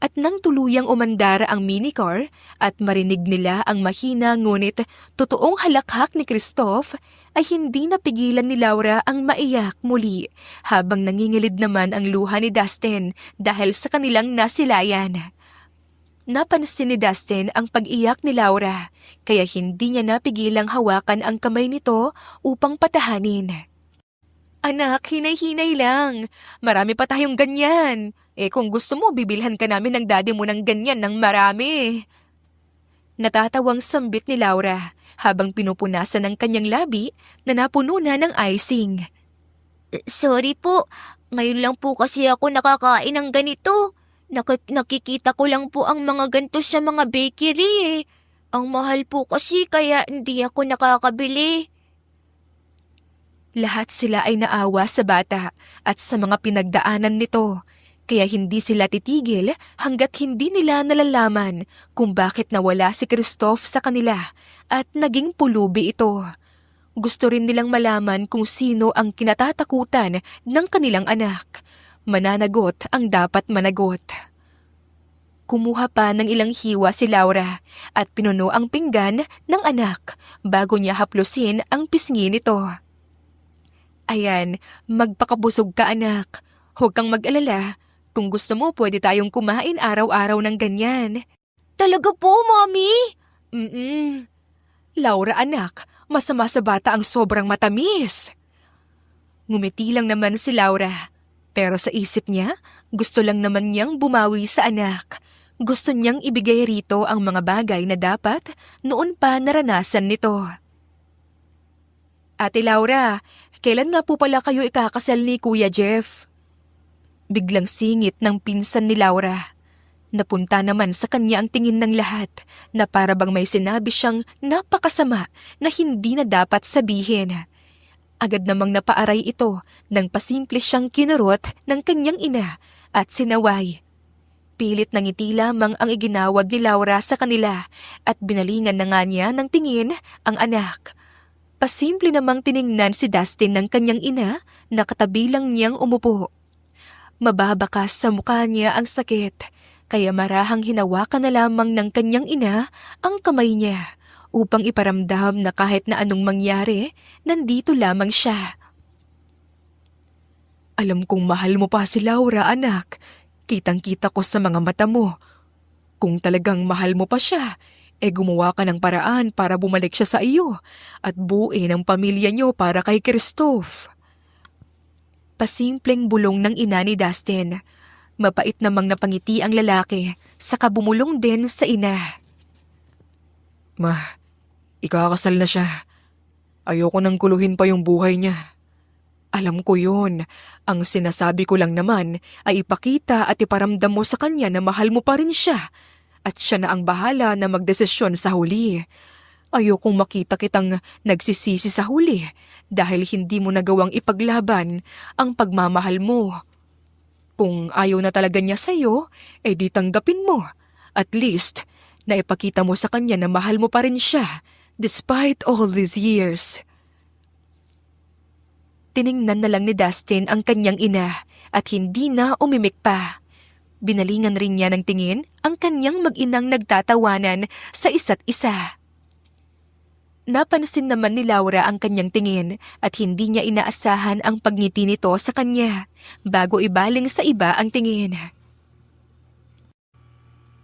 At nang tuluyang umandar ang minicar at marinig nila ang mahina ngunit totoong halakhak ni Christoph, ay hindi napigilan ni Laura ang maiyak muli habang nangingilid naman ang luha ni Dustin dahil sa kanilang nasilayan. Napansin ni Dustin ang pag-iyak ni Laura kaya hindi niya napigilang hawakan ang kamay nito upang patahanin. Anak, hinay-hinay lang. Marami pa tayong ganyan. Kung gusto mo, bibilhan ka namin ng daddy mo ng ganyan ng marami. Natatawang sambit ni Laura habang pinupunasan ng kanyang labi na napuno na ng icing. Sorry po, ngayon lang po kasi ako nakakain ng ganito. Nakikita ko lang po ang mga ganito sa mga bakery. Ang mahal po kasi kaya hindi ako nakakabili. Lahat sila ay naawa sa bata at sa mga pinagdaanan nito, kaya hindi sila titigil hanggat hindi nila nalalaman kung bakit nawala si Christoph sa kanila at naging pulubi ito. Gusto rin nilang malaman kung sino ang kinatatakutan ng kanilang anak. Mananagot ang dapat managot. Kumuha pa ng ilang hiwa si Laura at pinuno ang pinggan ng anak bago niya haplusin ang pisngi nito. Ayan, magpakabusog ka anak. Huwag kang mag-alala. Kung gusto mo, pwede tayong kumain araw-araw ng ganyan. Talaga po, Mommy? Laura anak, masama sa bata ang sobrang matamis. Ngumiti lang naman si Laura. Pero sa isip niya, gusto lang naman niyang bumawi sa anak. Gusto niyang ibigay rito ang mga bagay na dapat noon pa naranasan nito. Ate Laura, kailan nga po pala kayo ikakasal ni Kuya Jeff? Biglang singit ng pinsan ni Laura. Napunta naman sa kanya ang tingin ng lahat na para bang may sinabi siyang napakasama na hindi na dapat sabihin. Agad namang napaaray ito nang pasimple siyang kinurot ng kanyang ina at sinaway. Pilit na ngiti lamang ang iginawad ni Laura sa kanila at binalingan na nga niya ng tingin ang anak. Pasimple namang tiningnan si Dustin ng kanyang ina na katabi lang niyang umupo. Mababakas sa mukha niya ang sakit, kaya marahang hinawakan na lamang ng kanyang ina ang kamay niya upang iparamdam na kahit na anong mangyari, nandito lamang siya. Alam kong mahal mo pa si Laura, anak. Kitang-kita ko sa mga mata mo. Kung talagang mahal mo pa siya, gumawa ka ng paraan para bumalik siya sa iyo at buuin ang pamilya niyo para kay Christoph. Pasimpleng bulong ng ina ni Dustin. Mapait namang napangiti ang lalaki, saka bumulong din sa ina. Ma, ikakasal na siya. Ayoko nang kuluhin pa yung buhay niya. Alam ko yun. Ang sinasabi ko lang naman ay ipakita at iparamdam mo sa kanya na mahal mo pa rin siya. At siya na ang bahala na magdesisyon sa huli. Ayokong makita kitang nagsisisi sa huli dahil hindi mo nagawang ipaglaban ang pagmamahal mo. Kung ayaw na talaga niya sa'yo, di tanggapin mo. At least, naipakita mo sa kanya na mahal mo pa rin siya despite all these years. Tiningnan na lang ni Dustin ang kanyang ina at hindi na umimik pa. Binalingan rin niya ng tingin ang kanyang mag-inang nagtatawanan sa isa't isa. Napansin naman ni Laura ang kanyang tingin at hindi niya inaasahan ang pagngiti nito sa kanya bago ibaling sa iba ang tingin.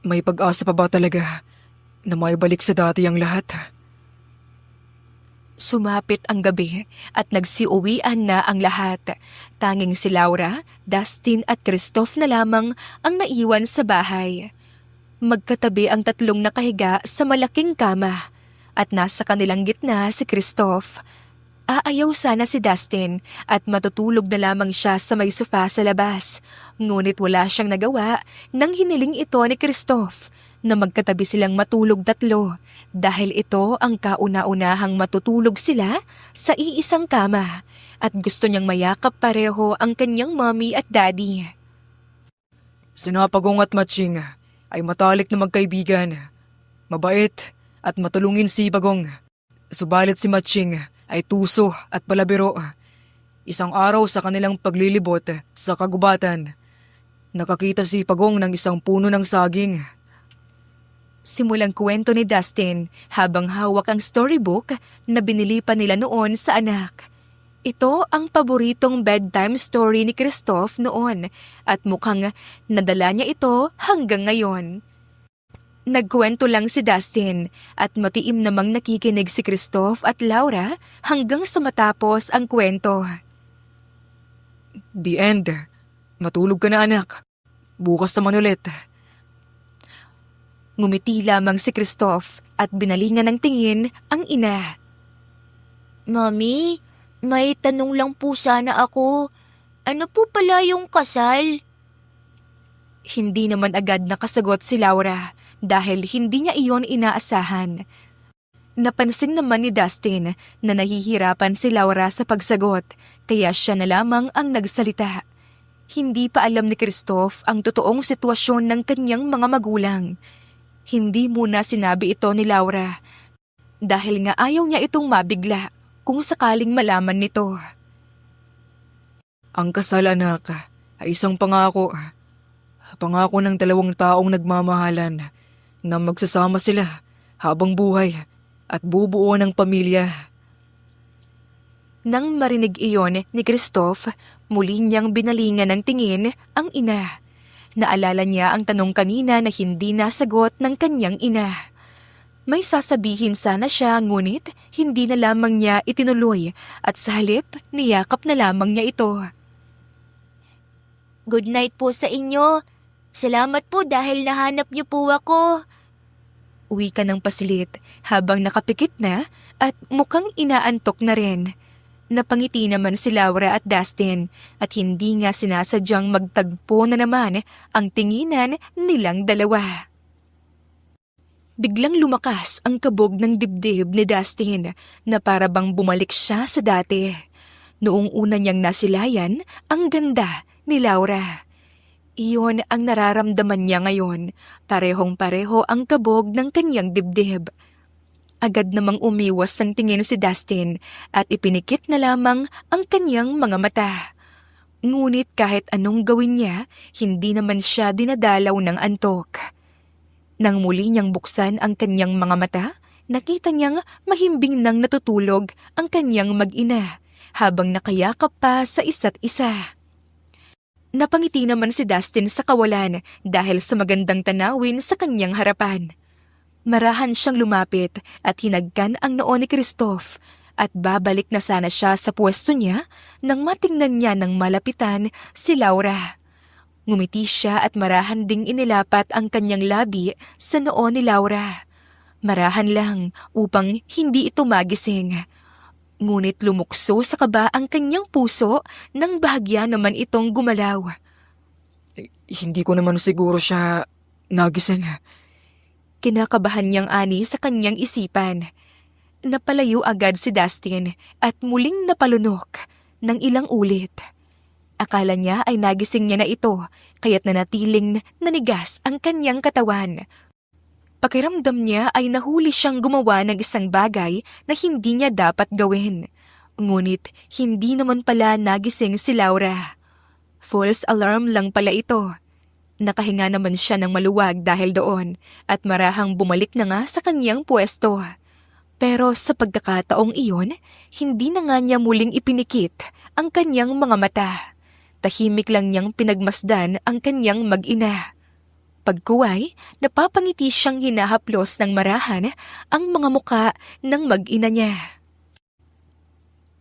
May pag-asa pa ba talaga na maibalik sa dati ang lahat? Sumapit ang gabi at nagsiuwian na ang lahat. Tanging si Laura, Dustin at Christoph na lamang ang naiwan sa bahay. Magkatabi ang tatlong nakahiga sa malaking kama at nasa kanilang gitna si Christoph. Aayaw sana si Dustin at matutulog na lamang siya sa may sofa sa labas. Ngunit wala siyang nagawa nang hiniling ito ni Christoph na magkatabi silang matulog tatlo dahil ito ang kauna-unahang matutulog sila sa iisang kama at gusto niyang mayakap pareho ang kanyang mommy at daddy. Sina Pagong at Matching ay matalik na magkaibigan. Mabait at matulungin si Pagong. Subalit si Matching ay tuso at palabiro. Isang araw sa kanilang paglilibot sa kagubatan, nakakita si Pagong ng isang puno ng saging. Simulang kwento ni Dustin habang hawak ang storybook na binili pa nila noon sa anak. Ito ang paboritong bedtime story ni Christoph noon at mukhang nadala niya ito hanggang ngayon. Nagkwento lang si Dustin at matiim namang nakikinig si Christoph at Laura hanggang sa matapos ang kwento. The end. Matulog ka na, anak. Bukas naman ulit. Ngumiti lamang si Christoph at binalingan ng tingin ang ina. Mami, may tanong lang po sana ako. Ano po pala yung kasal? Hindi naman agad nakasagot si Laura dahil hindi niya iyon inaasahan. Napansin naman ni Dustin na nahihirapan si Laura sa pagsagot kaya siya na lamang ang nagsalita. Hindi pa alam ni Christoph ang totoong sitwasyon ng kanyang mga magulang. Hindi muna sinabi ito ni Laura dahil nga ayaw niya itong mabigla kung sakaling malaman nito. Ang kasal, anak, ay isang pangako. Pangako ng dalawang taong nagmamahalan na magsasama sila habang buhay at bubuo ng pamilya. Nang marinig iyon ni Christoph, muli niyang binalingan ng tingin ang ina. Naalala niya ang tanong kanina na hindi nasagot ng kanyang ina. May sasabihin sana siya ngunit hindi na lamang niya itinuloy at sa halip niyakap na lamang niya ito. Good night po sa inyo. Salamat po dahil nahanap niyo po ako. Uwi ka ng pasilit habang nakapikit na at mukhang inaantok na rin. Napangiti naman si Laura at Dustin at hindi nga sinasadyang magtagpo na naman ang tinginan nilang dalawa. Biglang lumakas ang kabog ng dibdib ni Dustin na para bang bumalik siya sa dati. Noong una niyang nasilayan ang ganda ni Laura. Iyon ang nararamdaman niya ngayon, parehong-pareho ang kabog ng kanyang dibdib. Agad namang umiwas ang tingin si Dustin at ipinikit na lamang ang kanyang mga mata. Ngunit kahit anong gawin niya, hindi naman siya dinadalaw ng antok. Nang muli niyang buksan ang kanyang mga mata, nakita niyang mahimbing nang natutulog ang kanyang mag-ina habang nakayakap pa sa isa't isa. Napangiti naman si Dustin sa kawalan dahil sa magandang tanawin sa kanyang harapan. Marahan siyang lumapit at hinagkan ang noo ni Christoph at babalik na sana siya sa pwesto niya nang matingnan niya ng malapitan si Laura. Ngumiti siya at marahan ding inilapat ang kanyang labi sa noo ni Laura. Marahan lang upang hindi ito magising. Ngunit lumukso sa kaba ang kanyang puso nang bahagya naman itong gumalaw. Hindi ko naman siguro siya nagising. Kinakabahan niyang ani sa kanyang isipan. Napalayo agad si Dustin at muling napalunok ng ilang ulit. Akala niya ay nagising niya na ito kaya't nanatiling nanigas ang kanyang katawan. Pakiramdam niya ay nahuli siyang gumawa ng isang bagay na hindi niya dapat gawin. Ngunit hindi naman pala nagising si Laura. False alarm lang pala ito. Nakahinga naman siya ng maluwag dahil doon at marahang bumalik na nga sa kanyang pwesto. Pero sa pagkakataong iyon, hindi na nga niya muling ipinikit ang kanyang mga mata. Tahimik lang niyang pinagmasdan ang kanyang mag-ina. Pagkuway, napapangiti siyang hinahaplos ng marahan ang mga muka ng mag-ina niya.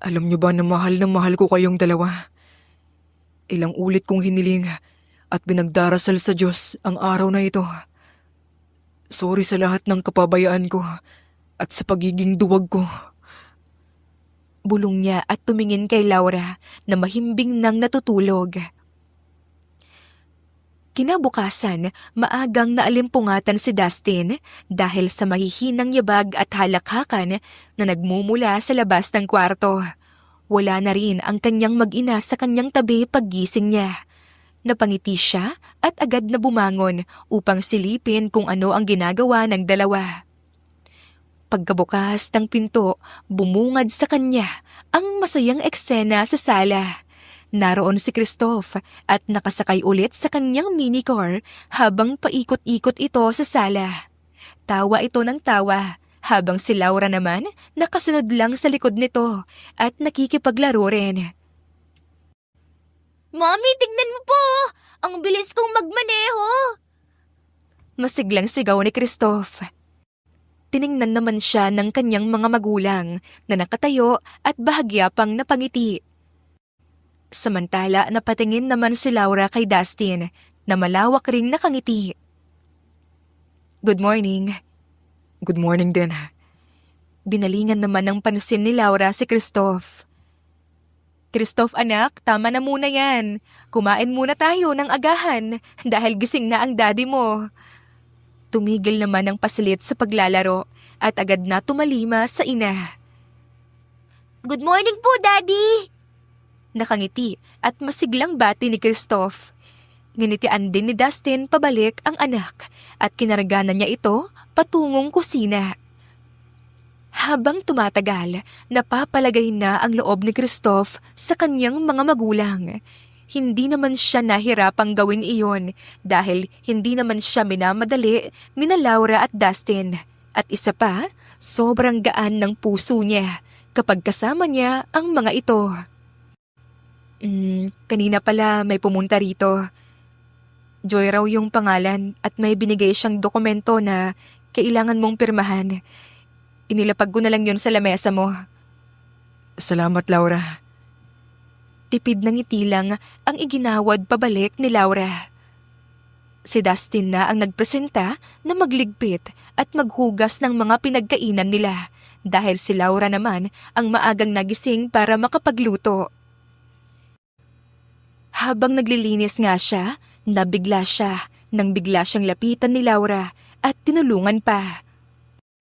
Alam niyo ba na mahal ko kayong dalawa? Ilang ulit kong hiniling at pinagdarasal sa Diyos ang araw na ito. Sorry sa lahat ng kapabayaan ko at sa pagiging duwag ko. Bulong niya at tumingin kay Laura na mahimbing nang natutulog. Kinabukasan, maagang naalimpungatan si Dustin dahil sa mahihinang yabag at halakhakan na nagmumula sa labas ng kwarto. Wala na rin ang kanyang mag-ina sa kanyang tabi paggising niya. Napangiti siya at agad na bumangon upang silipin kung ano ang ginagawa ng dalawa. Pagkabukas ng pinto, bumungad sa kanya ang masayang eksena sa sala. Naroon si Christoph at nakasakay ulit sa kanyang minicar habang paikot-ikot ito sa sala. Tawa ito ng tawa habang si Laura naman nakasunod lang sa likod nito at nakikipaglaro rin. Mommy, tignan mo po! Ang bilis kong magmaneho! Masiglang sigaw ni Christoph. Tiningnan naman siya ng kanyang mga magulang na nakatayo at bahagya pang napangiti. Samantala napatingin naman si Laura kay Dustin na malawak ring nakangiti. Good morning. Good morning din. Binalingan naman ng pansin ni Laura si Christoph. Christoph anak, tama na muna yan. Kumain muna tayo ng agahan dahil gising na ang daddy mo. Tumigil naman ang pasilit sa paglalaro at agad na tumalima sa ina. Good morning po, Daddy! Nakangiti at masiglang bati ni Christoph. Ninitian din ni Dustin pabalik ang anak at kinaraganan niya ito patungong kusina. Habang tumatagal, napapalagay na ang loob ni Christoph sa kanyang mga magulang. Hindi naman siya nahirapang gawin iyon dahil hindi naman siya minamadali ni na Laura at Dustin. At isa pa, sobrang gaan ng puso niya kapag kasama niya ang mga ito. Kanina pala may pumunta rito. Joy raw yung pangalan at may binigay siyang dokumento na kailangan mong pirmahan. Inilapag ko na lang yun sa lamesa mo. Salamat, Laura. Tipid ng ngiti lang ang iginawad pabalik ni Laura. Si Dustin na ang nagpresenta na magligpit at maghugas ng mga pinagkainan nila dahil si Laura naman ang maagang nagising para makapagluto. Habang naglilinis nga siya, nabigla siya nang bigla siyang lapitan ni Laura at tinulungan pa.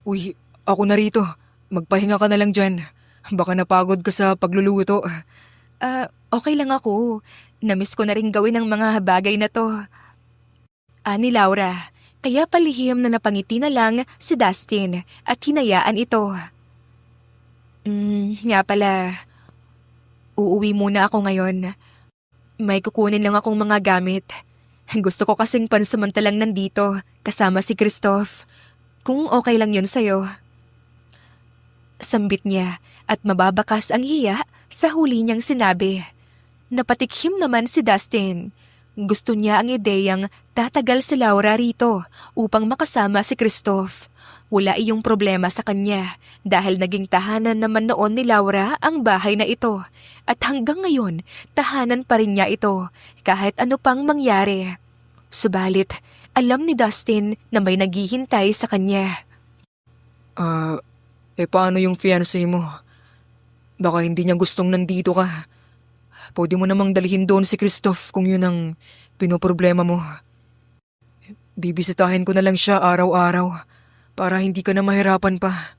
Uy, ako na rito. Magpahinga ka na lang dyan. Baka napagod ka sa pagluluto. Okay lang ako. Namiss ko na rin gawin ang mga bagay na to. Ani Laura, kaya palihim na napangiti na lang si Dustin at hinayaan ito. Nga pala, uuwi muna ako ngayon. May kukunin lang akong mga gamit. Gusto ko kasing pansamantalang nandito kasama si Christoph. Kung okay lang yun sa'yo. Sambit niya at mababakas ang hiya sa huli niyang sinabi. Napatikhim naman si Dustin. Gusto niya ang ideyang tatagal si Laura rito upang makasama si Christoph. Wala iyong problema sa kanya dahil naging tahanan naman noon ni Laura ang bahay na ito. At hanggang ngayon, tahanan pa rin niya ito kahit ano pang mangyari. Subalit, alam ni Dustin na may naghihintay sa kanya. Paano yung fiancé mo? Baka hindi niya gustong nandito ka. Pwede mo namang dalhin doon si Christoph kung yun ang pinoproblema mo. Bibisitahin ko na lang siya araw-araw para hindi ka na mahirapan pa.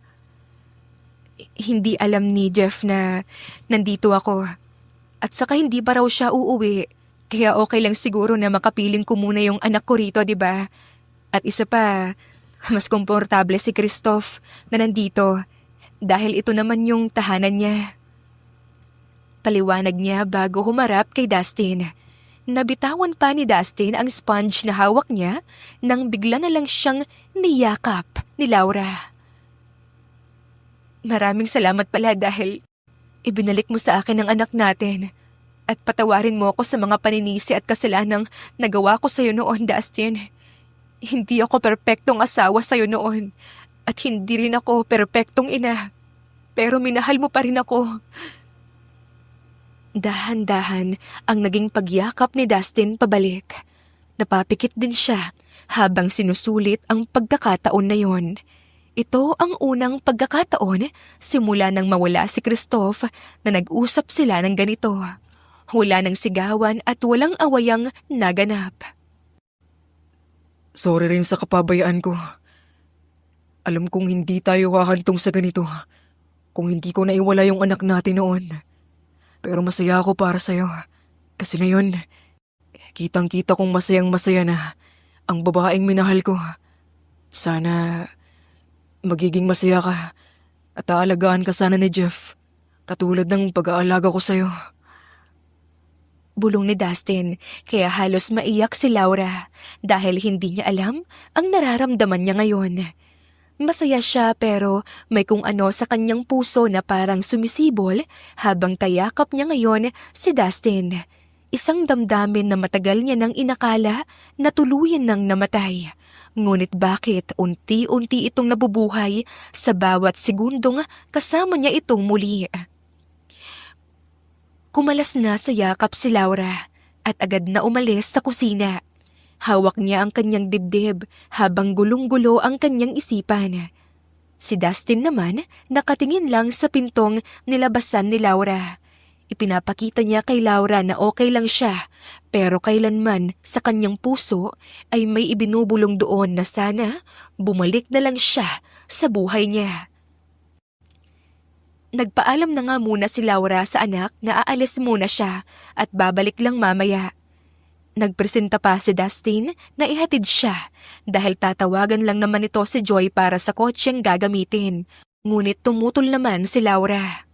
Hindi alam ni Jeff na nandito ako. At saka hindi pa raw siya uuwi. Kaya okay lang siguro na makapiling ko muna yung anak ko rito, di ba? At isa pa, mas komportable si Christoph na nandito dahil ito naman yung tahanan niya. Paliwanag niya bago humarap kay Dustin. Nabitawan pa ni Dustin ang sponge na hawak niya nang bigla na lang siyang niyakap ni Laura. Maraming salamat pala dahil ibinalik mo sa akin ang anak natin at patawarin mo ako sa mga paninisi at kasalanang nagawa ko sa iyo noon, Dustin. Hindi ako perpektong asawa sa iyo noon at hindi rin ako perpektong ina. Pero minahal mo pa rin ako. Dahan-dahan ang naging pagyakap ni Dustin pabalik. Napapikit din siya habang sinusulit ang pagkakataon na yon. Ito ang unang pagkakataon simula nang mawala si Christoph na nag-usap sila ng ganito. Wala nang sigawan at walang awayang naganap. Sorry rin sa kapabayaan ko. Alam kong hindi tayo hahantong sa ganito kung hindi ko naiwala yung anak natin noon. Pero masaya ako para sa'yo. Kasi ngayon, kitang-kita kong masayang-masaya na ang babaeng minahal ko. Sana magiging masaya ka at aalagaan ka sana ni Jeff. Katulad ng pag-aalaga ko sa'yo. Bulong ni Dustin kaya halos maiyak si Laura dahil hindi niya alam ang nararamdaman niya ngayon. Masaya siya pero may kung ano sa kanyang puso na parang sumisibol habang kayakap niya ngayon si Dustin. Isang damdamin na matagal niya nang inakala na tuluyan nang namatay. Ngunit bakit unti-unti itong nabubuhay sa bawat segundong kasama niya itong muli? Kumalas na sa yakap si Laura at agad na umalis sa kusina. Hawak niya ang kanyang dibdib habang gulong-gulo ang kanyang isipan. Si Dustin naman nakatingin lang sa pintong nilabasan ni Laura. Ipinapakita niya kay Laura na okay lang siya pero kailanman sa kanyang puso ay may ibinubulong doon na sana bumalik na lang siya sa buhay niya. Nagpaalam na nga muna si Laura sa anak na aalis muna siya at babalik lang mamaya. Nagpresenta pa si Dustin na ihatid siya dahil tatawagan lang naman ito si Joy para sa kotseng gagamitin. Ngunit tumutol naman si Laura.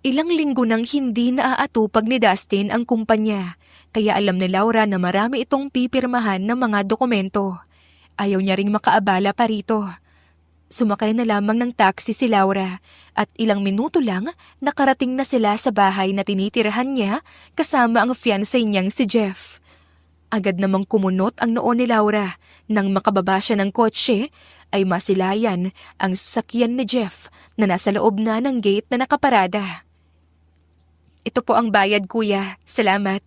Ilang linggo nang hindi naaatupag ni Dustin ang kumpanya kaya alam ni Laura na marami itong pipirmahan ng mga dokumento. Ayaw niya ring makaabala pa rito. Sumakay na lamang ng taxi si Laura at ilang minuto lang nakarating na sila sa bahay na tinitirahan niya kasama ang fiancé niyang si Jeff. Agad namang kumunot ang noo ni Laura nang makababa siya ng kotse ay masilayan ang sasakyan ni Jeff na nasa loob na ng gate na nakaparada. Ito po ang bayad, kuya. Salamat.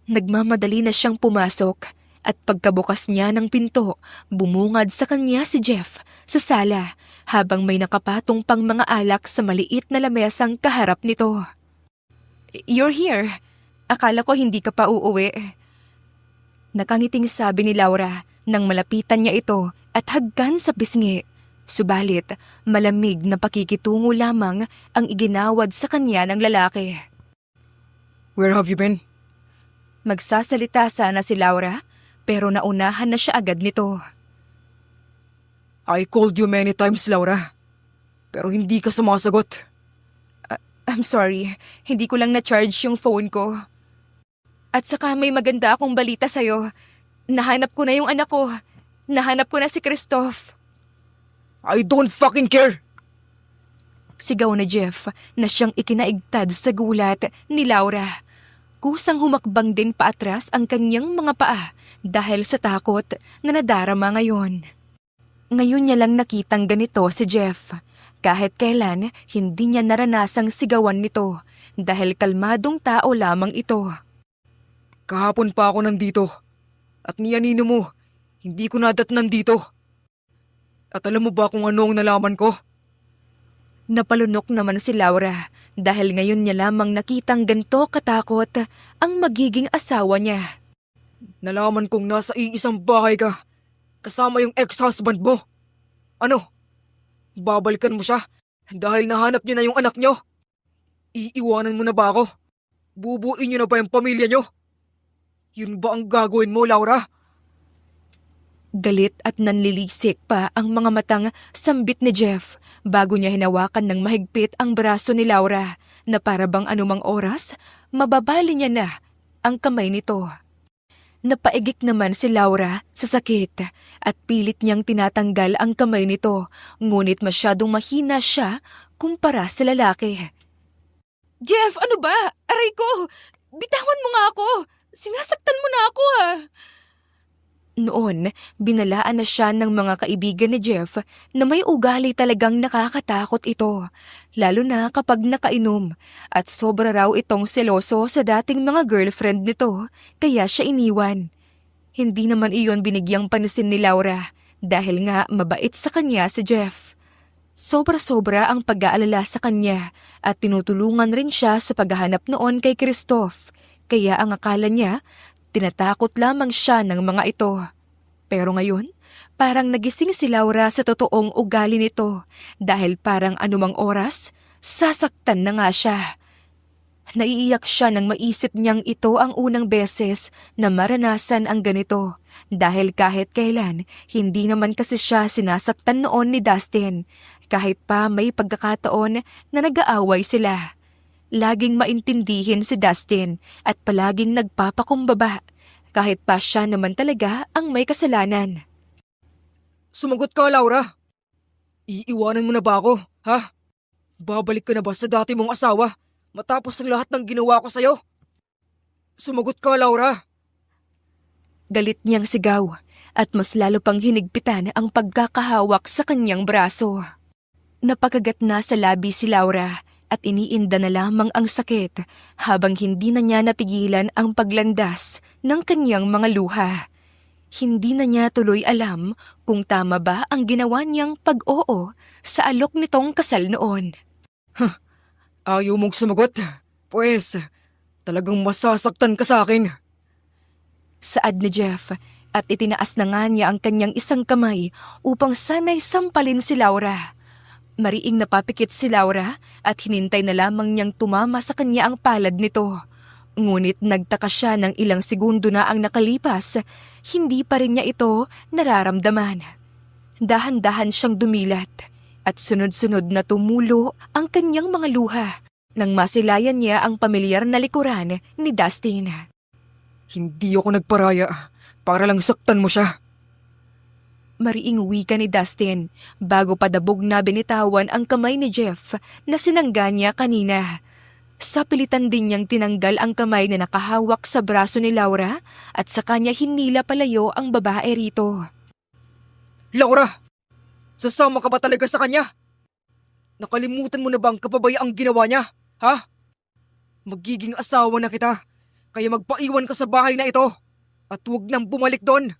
Nagmamadali na siyang pumasok at pagkabukas niya ng pinto, bumungad sa kanya si Jeff sa sala habang may nakapatong pang mga alak sa maliit na lamesang kaharap nito. You're here. Akala ko hindi ka pa uuwi. Nakangiting sabi ni Laura nang malapitan niya ito at hagkan sa pisngi. Subalit, malamig na pakikitungo lamang ang iginawad sa kanya ng lalaki. Where have you been? Magsasalita sana si Laura pero naunahan na siya agad nito. I called you many times, Laura. Pero hindi ka sumasagot. I'm sorry, hindi ko lang na-charge yung phone ko. At saka may maganda akong balita sa'yo. Nahanap ko na yung anak ko. Nahanap ko na si Christoph. I don't fucking care! Sigaw na Jeff na siyang ikinaigtad sa gulat ni Laura. Kusang humakbang din paatras ang kanyang mga paa dahil sa takot na nadarama ngayon. Ngayon niya lang nakitang ganito si Jeff. Kahit kailan, hindi niya naranasang sigawan nito dahil kalmadong tao lamang ito. Kahapon pa ako nandito. At niyanino mo, hindi ko nadatnan dito. At alam mo ba kung ano ang nalaman ko? Napalunok naman si Laura dahil ngayon niya lamang nakitang ganito katakot ang magiging asawa niya. Nalaman kong nasa iisang bahay ka, kasama yung ex-husband mo. Ano? Babalikan mo siya dahil nahanap niyo na yung anak niyo? Iiwanan mo na ba ako? Bubuin niyo na ba yung pamilya niyo? Yun ba ang gagawin mo, Laura? Galit at nanlilisik pa ang mga matang sambit ni Jeff bago niya hinawakan ng mahigpit ang braso ni Laura na para bang anumang oras, mababali niya na ang kamay nito. Napaigik naman si Laura sa sakit at pilit niyang tinatanggal ang kamay nito, ngunit masyadong mahina siya kumpara sa lalaki. Jeff, ano ba? Aray ko! Bitawan mo nga ako! Sinasaktan mo na ako Noon, binalaan na siya ng mga kaibigan ni Jeff na may ugali talagang nakakatakot ito, lalo na kapag nakainom, at sobra raw itong seloso sa dating mga girlfriend nito, kaya siya iniwan. Hindi naman iyon binigyang pansin ni Laura dahil nga mabait sa kanya si Jeff. Sobra-sobra ang pag-aalala sa kanya at tinutulungan rin siya sa paghahanap noon kay Christoph, kaya ang akala niya, tinatakot lamang siya ng mga ito. Pero ngayon, parang nagising si Laura sa totoong ugali nito dahil parang anumang oras, sasaktan na nga siya. Naiiyak siya nang maisip niyang ito ang unang beses na maranasan ang ganito dahil kahit kailan, hindi naman kasi siya sinasaktan noon ni Dustin kahit pa may pagkakataon na nag-aaway sila. Laging maintindihin si Dustin at palaging nagpapakumbaba kahit pa siya naman talaga ang may kasalanan. Sumagot ka, Laura. Iiwanan mo na ba ako, ha? Babalik ka na ba sa dati mong asawa matapos ang lahat ng ginawa ko sa'yo? Sumagot ka, Laura. Galit niyang sigaw at mas lalo pang hinigpitan ang pagkakahawak sa kanyang braso. Napakagat na sa labi si Laura at iniinda na lamang ang sakit habang hindi na niya napigilan ang paglandas ng kanyang mga luha. Hindi na niya tuloy alam kung tama ba ang ginawa niyang pag-oo sa alok nitong kasal noon. Ayaw mong sumagot? Pues, talagang masasaktan ka sa akin. Saad ni Jeff at itinaas na nga niya ang kanyang isang kamay upang sana'y sampalin si Laura. Mariing napapikit si Laura at hinintay na lamang niyang tumama sa kanya ang palad nito. Ngunit nagtaka siya ng ilang segundo na ang nakalipas, hindi pa rin niya ito nararamdaman. Dahan-dahan siyang dumilat at sunod-sunod na tumulo ang kanyang mga luha nang masilayan niya ang pamilyar na likuran ni Dustin. Hindi ako nagparaya para lang saktan mo siya. Mariing wika ni Dustin bago padabog na binitawan ang kamay ni Jeff na sinangga niya kanina. Sa pilitan din niyang tinanggal ang kamay na nakahawak sa braso ni Laura at sa kanya hinila palayo ang babae rito. Laura! Sasama ka ba talaga sa kanya? Nakalimutan mo na ba ang kapabayaang ginawa niya? Ha? Magiging asawa na kita, kaya magpaiwan ka sa bahay na ito at huwag nang bumalik doon.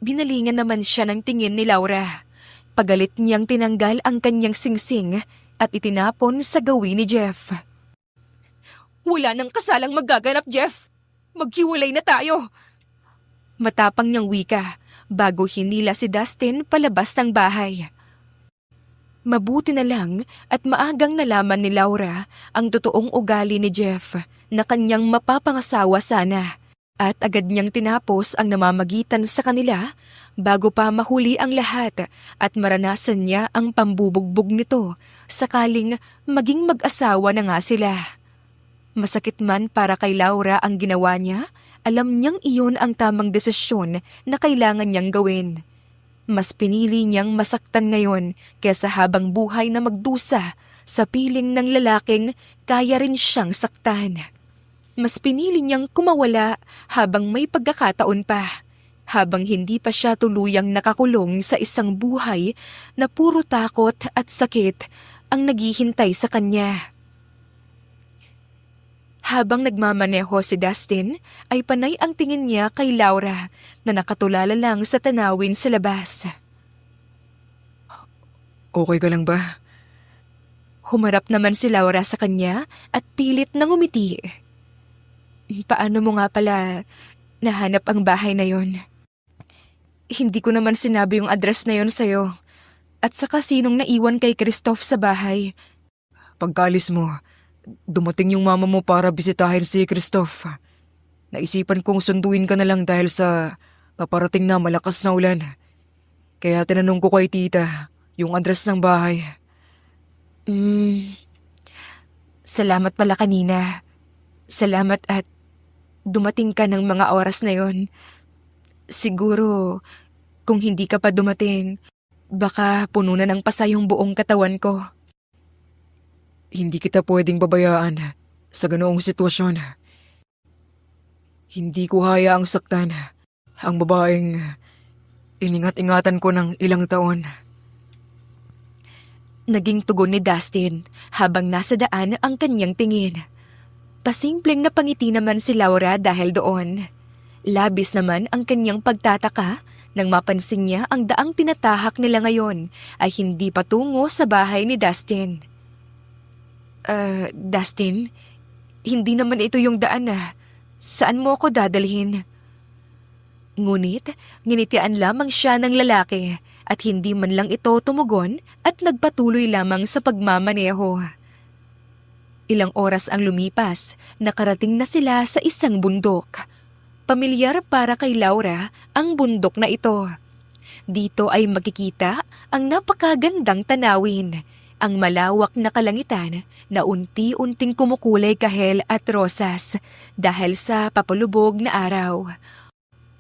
Binalingan naman siya ng tingin ni Laura. Pagalit niyang tinanggal ang kanyang singsing at itinapon sa gawin ni Jeff. Wala nang kasalang magaganap, Jeff. Maghiwalay na tayo. Matapang niyang wika bago hinila si Dustin palabas ng bahay. Mabuti na lang at maagang nalaman ni Laura ang totoong ugali ni Jeff na kanyang mapapangasawa sana. At agad niyang tinapos ang namamagitan sa kanila bago pa mahuli ang lahat at maranasan niya ang pambubugbog nito sakaling maging mag-asawa na nga sila. Masakit man para kay Laura ang ginawa niya, alam niyang iyon ang tamang desisyon na kailangan niyang gawin. Mas pinili niyang masaktan ngayon kaysa habang buhay na magdusa sa piling ng lalaking kaya rin siyang saktan. Mas pinili niyang kumawala habang may pagkakataon pa, habang hindi pa siya tuluyang nakakulong sa isang buhay na puro takot at sakit ang naghihintay sa kanya. Habang nagmamaneho si Dustin, ay panay ang tingin niya kay Laura na nakatulala lang sa tanawin sa labas. Okay ka lang ba? Humarap naman si Laura sa kanya at pilit na ngumiti. Paano mo nga pala nahanap ang bahay na yon? Hindi ko naman sinabi yung address na yon sa'yo. At saka sinong naiwan kay Christoph sa bahay. Pagkalis mo, dumating yung mama mo para bisitahin si Christoph. Naisipan kong sunduin ka na lang dahil sa paparating na malakas na ulan. Kaya tinanong ko kay tita yung address ng bahay. Salamat pala kanina. Salamat at dumating ka ng mga oras na yon. Siguro, kung hindi ka pa dumating, baka puno na ng pasa yung buong katawan ko. Hindi kita pwedeng babayaan sa ganoong sitwasyon. Hindi ko hayaang saktan ang babaeng iningat-ingatan ko ng ilang taon. Naging tugon ni Dustin habang nasa daan ang kanyang tingin. Pasimpleng napangiti naman si Laura dahil doon. Labis naman ang kanyang pagtataka nang mapansin niya ang daang tinatahak nila ngayon ay hindi patungo sa bahay ni Dustin. Dustin, hindi naman ito yung daan na. Saan mo ako dadalhin? Ngunit, nginitian lamang siya ng lalaki at hindi man lang ito tumugon at nagpatuloy lamang sa pagmamaneho. Ilang oras ang lumipas, nakarating na sila sa isang bundok. Pamilyar para kay Laura ang bundok na ito. Dito ay makikita ang napakagandang tanawin, ang malawak na kalangitan na unti-unting kumukulay kahel at rosas dahil sa papalubog na araw.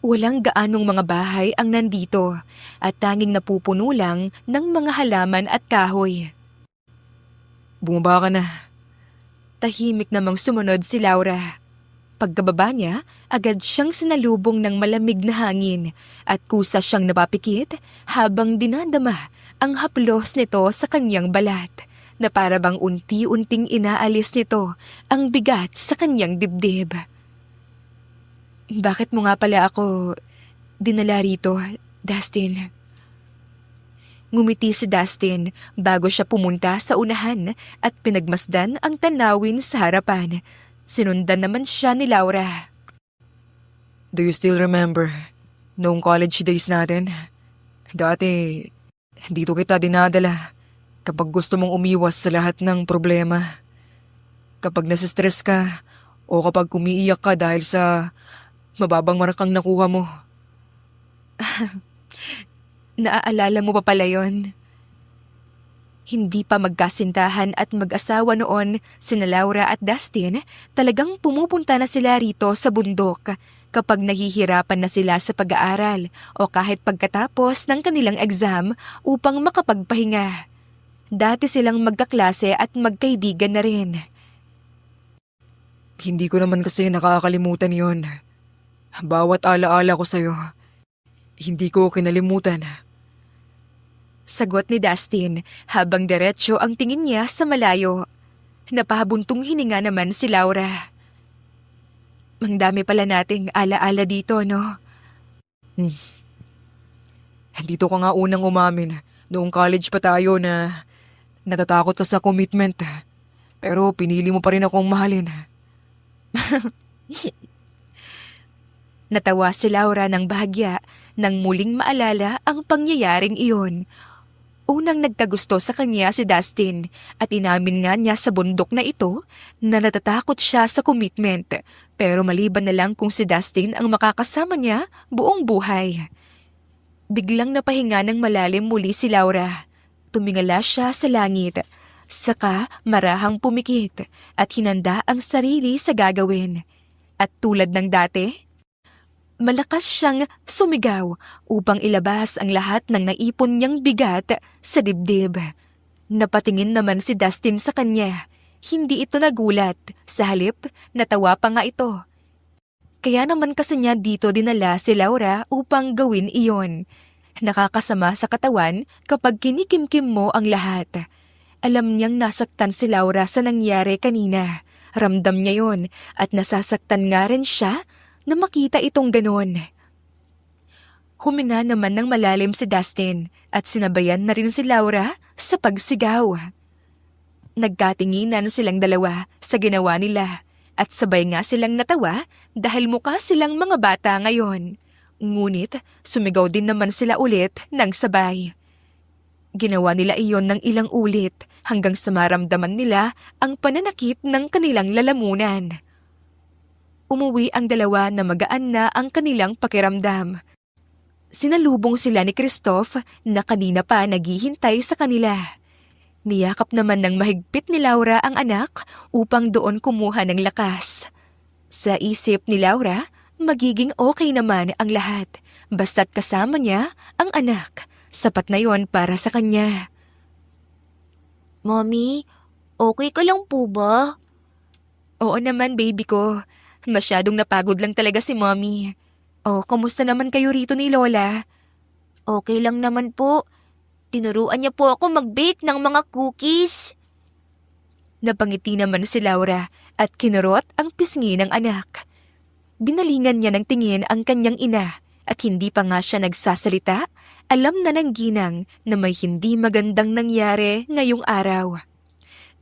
Walang gaanong mga bahay ang nandito at tanging napupuno lang ng mga halaman at kahoy. Bumaba ka na. Tahimik namang sumunod si Laura. Pagkababa niya, agad siyang sinalubong ng malamig na hangin at kusa siyang napapikit habang dinadama ang haplos nito sa kanyang balat na para bang unti-unting inaalis nito ang bigat sa kanyang dibdib. Bakit mo nga pala ako dinala rito, Dustin? Ngumiti si Dustin bago siya pumunta sa unahan at pinagmasdan ang tanawin sa harapan. Sinundan naman siya ni Laura. Do you still remember noong college days natin? Dati, dito kita dinadala kapag gusto mong umiwas sa lahat ng problema. Kapag nasistress ka o kapag umiiyak ka dahil sa mababang markang nakuha mo. Naaalala mo pa pala yon? Hindi pa magkasintahan at mag-asawa noon sina Laura at Dustin, talagang pumupunta na sila rito sa bundok kapag nahihirapan na sila sa pag-aaral o kahit pagkatapos ng kanilang exam upang makapagpahinga. Dati silang magkaklase at magkaibigan na rin. Hindi ko naman kasi nakakalimutan yon. Bawat alaala ko sa'yo, hindi ko kinalimutan. Sagot ni Dustin habang diretso ang tingin niya sa malayo. Napabuntong hininga naman si Laura. Ang dami pala nating alaala dito, no? Dito ka nga unang umamin noong college pa tayo na natatakot ka sa commitment. Pero pinili mo pa rin akong mahalin. Natawa si Laura ng bahagya nang muling maalala ang pangyayaring iyon. Unang nagkagusto sa kanya si Dustin at inamin nga niya sa bundok na ito na natatakot siya sa commitment pero maliban na lang kung si Dustin ang makakasama niya buong buhay. Biglang napahinga ng malalim muli si Laura. Tumingala siya sa langit. Saka marahang pumikit at hinanda ang sarili sa gagawin. At tulad ng dati, malakas siyang sumigaw upang ilabas ang lahat ng naipon niyang bigat sa dibdib. Napatingin naman si Dustin sa kanya. Hindi ito nagulat. Sa halip, natawa pa nga ito. Kaya naman kasi niya dito dinala si Laura upang gawin iyon. Nakakasama sa katawan kapag kinikimkim mo ang lahat. Alam niyang nasaktan si Laura sa nangyari kanina. Ramdam niya yon at nasasaktan nga rin siya na makita itong ganon. Huminga naman ng malalim si Dustin at sinabayan na rin si Laura sa pagsigaw. Nagkatinginan silang dalawa sa ginawa nila at sabay nga silang natawa dahil mukha silang mga bata ngayon. Ngunit sumigaw din naman sila ulit ng sabay. Ginawa nila iyon ng ilang ulit hanggang sa maramdaman nila ang pananakit ng kanilang lalamunan. Umuwi ang dalawa na magaan na ang kanilang pakiramdam. Sinalubong sila ni Christoph na kanina pa naghihintay sa kanila. Niyakap naman ng mahigpit ni Laura ang anak upang doon kumuha ng lakas. Sa isip ni Laura, magiging okay naman ang lahat basta't kasama niya ang anak. Sapat na yon para sa kanya. Mommy, okay ka lang po ba? Oo naman, baby ko. Masyadong napagod lang talaga si Mommy. Oh, kamusta naman kayo rito ni Lola? Okay lang naman po. Tinuruan niya po ako mag-bake ng mga cookies. Napangiti naman si Laura at kinurot ang pisngi ng anak. Binalingan niya ng tingin ang kanyang ina at hindi pa nga siya nagsasalita, alam na ng ginang na may hindi magandang nangyari ngayong araw.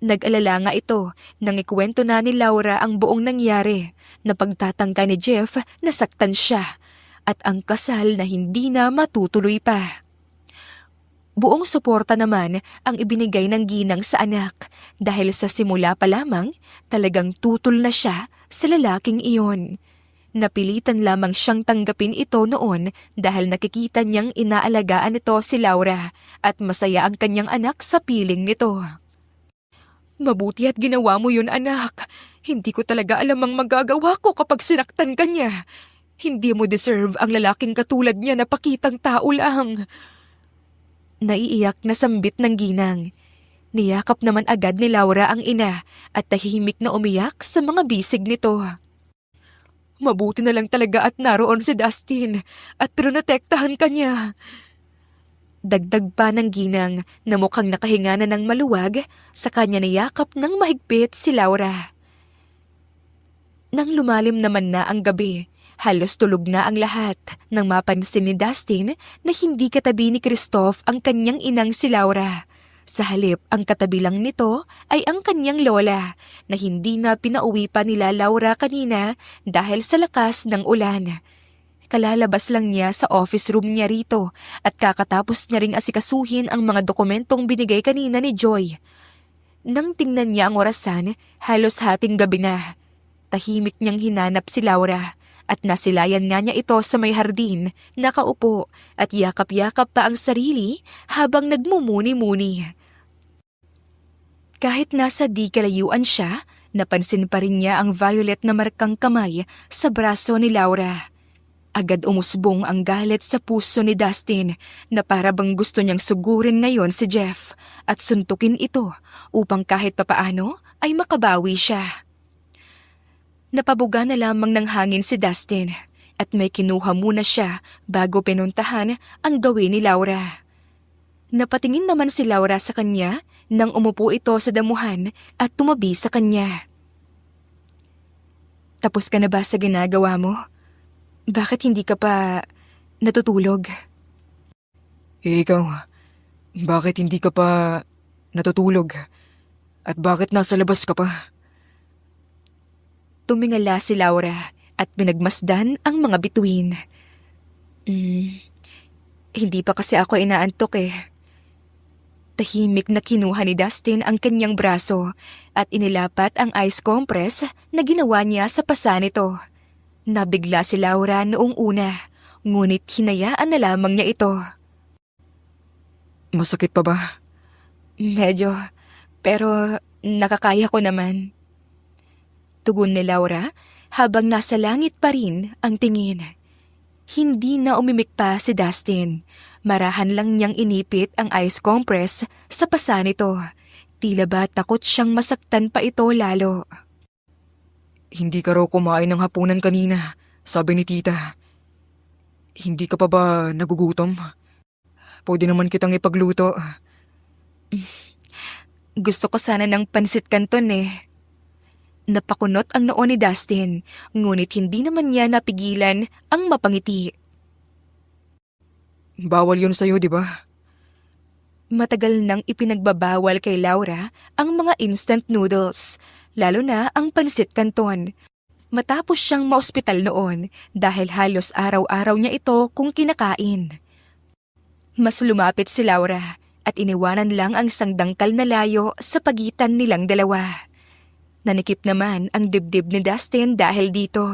Nag-alala nga ito nang ikwento na ni Laura ang buong nangyari na pagtatangka ni Jeff na saktan siya at ang kasal na hindi na matutuloy pa. Buong suporta naman ang ibinigay ng ginang sa anak dahil sa simula pa lamang talagang tutol na siya sa lalaking iyon. Napilitan lamang siyang tanggapin ito noon dahil nakikita niyang inaalagaan nito si Laura at masaya ang kanyang anak sa piling nito. Mabuti at ginawa mo yun, anak. Hindi ko talaga alam ang magagawa ko kapag sinaktan ka niya. Hindi mo deserve ang lalaking katulad niya na pakitang tao lang. Naiiyak na sambit ng ginang. Niyakap naman agad ni Laura ang ina at tahimik na umiyak sa mga bisig nito. Mabuti na lang talaga at naroon si Dustin at pinotektahan ka niya. Dagdag pa ng ginang na mukhang nakahinga na ng maluwag sa kanya niyakap ng mahigpit si Laura. Nang lumalim naman na ang gabi, halos tulog na ang lahat nang mapansin ni Dustin na hindi katabi ni Christoph ang kanyang inang si Laura. Sa halip, ang katabi lang nito ay ang kanyang lola na hindi na pinauwi pa nila Laura kanina dahil sa lakas ng ulan. Kalalabas lang niya sa office room niya rito at kakatapos niya ring asikasuhin ang mga dokumentong binigay kanina ni Joy. Nang tingnan niya ang orasan, halos hating gabi na. Tahimik niyang hinanap si Laura at nasilayan nga niya ito sa may hardin, nakaupo at yakap-yakap pa ang sarili habang nagmumuni-muni. Kahit nasa di kalayuan siya, napansin pa rin niya ang violet na markang kamay sa braso ni Laura. Agad umusbong ang galit sa puso ni Dustin na para bang gusto niyang sugurin ngayon si Jeff at suntukin ito upang kahit papaano ay makabawi siya. Napabuga na lamang ng hangin si Dustin at may kinuha muna siya bago pinuntahan ang gawin ni Laura. Napatingin naman si Laura sa kanya nang umupo ito sa damuhan at tumabi sa kanya. Tapos ka na ba sa ginagawa mo? Bakit hindi ka pa natutulog? Ikaw, bakit hindi ka pa natutulog? At bakit nasa labas ka pa? Tumingala si Laura at pinagmasdan ang mga bituin. Hindi pa kasi ako inaantok eh. Tahimik na kinuha ni Dustin ang kanyang braso at inilapat ang ice compress na ginawa niya sa pasa nito. Nabigla si Laura noong una, ngunit hinayaan na lamang niya ito. Masakit pa ba? Medyo, Pero nakakaya ko naman. Tugon ni Laura habang nasa langit pa rin ang tingin. Hindi na umimik pa si Dustin. Marahan lang niyang inipit ang ice compress sa pasa nito. Tila ba takot siyang masaktan pa ito lalo. Hindi ka raw kumain ng hapunan kanina, sabi ni tita. Hindi ka pa ba nagugutom? Pwede naman kitang ipagluto. Gusto ko sana ng pansit canton eh. Napakunot ang noo ni Dustin, ngunit hindi naman niya napigilan ang mapangiti. Bawal yun sa'yo, di ba? Matagal nang ipinagbabawal kay Laura ang mga instant noodles, lalo na ang pansit canton. Matapos siyang maospital noon dahil halos araw-araw niya ito kung kinakain. Mas lumapit si Laura at iniwanan lang ang isang dangkal na layo sa pagitan nilang dalawa. Nanikip naman ang dibdib ni Dustin dahil dito.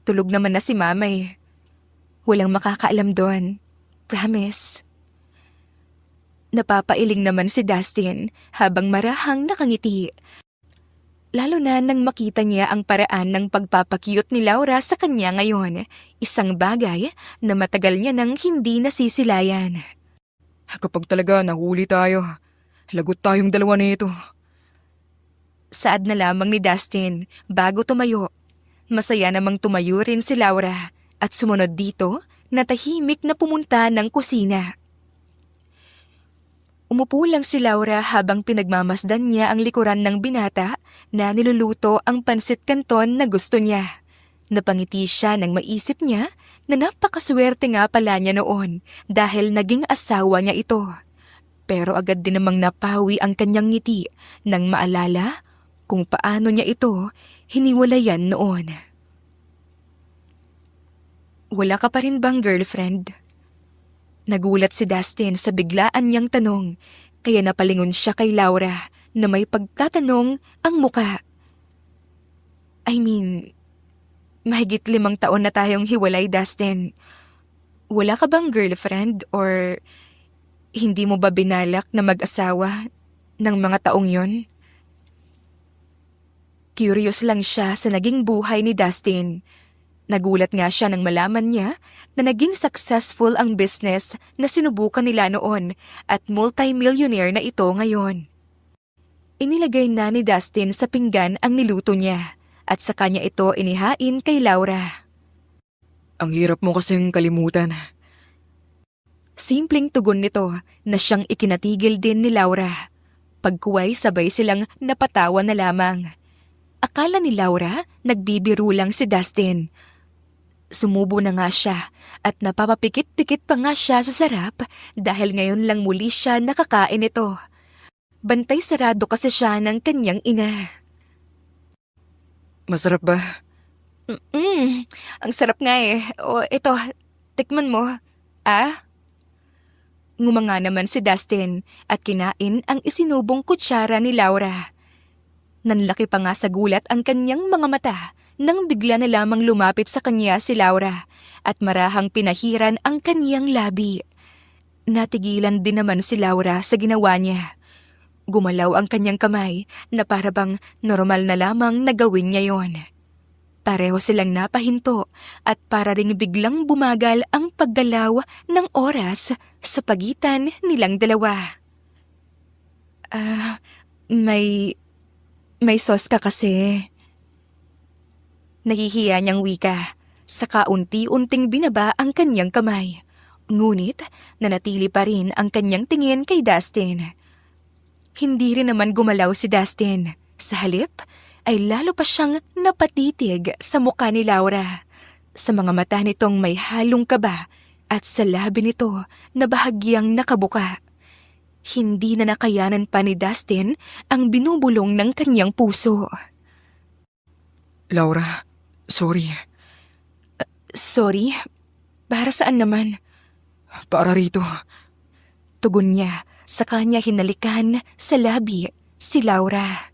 Tulog naman na si Mama eh. Walang makakaalam doon. Promise. Napapailing naman si Dustin habang marahang nakangiti. Lalo na nang makita niya ang paraan ng pagpapakyut ni Laura sa kanya ngayon. Isang bagay na matagal niya nang hindi nasisilayan. Kapag talaga nahuli tayo, lagot tayong dalawa nito. Saad na lamang ni Dustin bago tumayo. Masaya namang tumayo rin si Laura at sumunod dito na tahimik na pumunta ng kusina. Umupo lang si Laura habang pinagmamasdan niya ang likuran ng binata na niluluto ang pansit canton na gusto niya. Napangiti siya nang maisip niya na napakaswerte nga pala niya noon dahil naging asawa niya ito. Pero agad din namang napawi ang kanyang ngiti nang maalala kung paano niya ito hiniwalayan noon. Wala ka pa rin bang girlfriend? Nagulat si Dustin sa biglaan niyang tanong, kaya napalingon siya kay Laura na may pagtatanong ang muka. I mean, mahigit 5 taon na tayong hiwalay, Dustin. Wala ka bang girlfriend or hindi mo ba binalak na mag-asawa ng mga taong yon? Curious lang siya sa naging buhay ni Dustin. Nagulat nga siya nang malaman niya na naging successful ang business na sinubukan nila noon at multi-millionaire na ito ngayon. Inilagay na ni Dustin sa pinggan ang niluto niya at sa kanya ito inihain kay Laura. Ang hirap mo kasing kalimutan. Simpleng tugon nito na siyang ikinatigil din ni Laura. Pagkuway sabay silang napatawa na lamang. Akala ni Laura nagbibiro lang si Dustin. Sumubo na nga siya at napapapikit-pikit pa nga siya sa sarap dahil ngayon lang muli siya nakakain ito. Bantay sarado kasi siya ng kanyang ina. Masarap ba? Ang sarap nga eh. O ito, tikman mo. Ah? Ngumanga naman si Dustin at kinain ang isinubong kutsara ni Laura. Nanlaki pa nga sa gulat ang kanyang mga mata nang bigla na lamang lumapit sa kanya si Laura at marahang pinahiran ang kanyang labi. Natigilan din naman si Laura sa ginawa niya. Gumalaw ang kanyang kamay na para bang normal na lamang na gawin niya yon. Pareho silang napahinto at para ring biglang bumagal ang paggalaw ng oras sa pagitan nilang dalawa. May sauce ka kasi. Nahihiya niyang wika, saka unti-unting binaba ang kanyang kamay. Ngunit nanatili pa rin ang kanyang tingin kay Dustin. Hindi rin naman gumalaw si Dustin. Sa halip ay lalo pa siyang napatitig sa mukha ni Laura. Sa mga mata nitong may halong kaba at sa labi nito na bahagyang nakabuka. Hindi na nakayanan pa ni Dustin ang binubulong ng kanyang puso. Laura, sorry. Sorry? Para saan naman? Para rito. Tugon niya sa kanya hinalikan sa labi si Laura.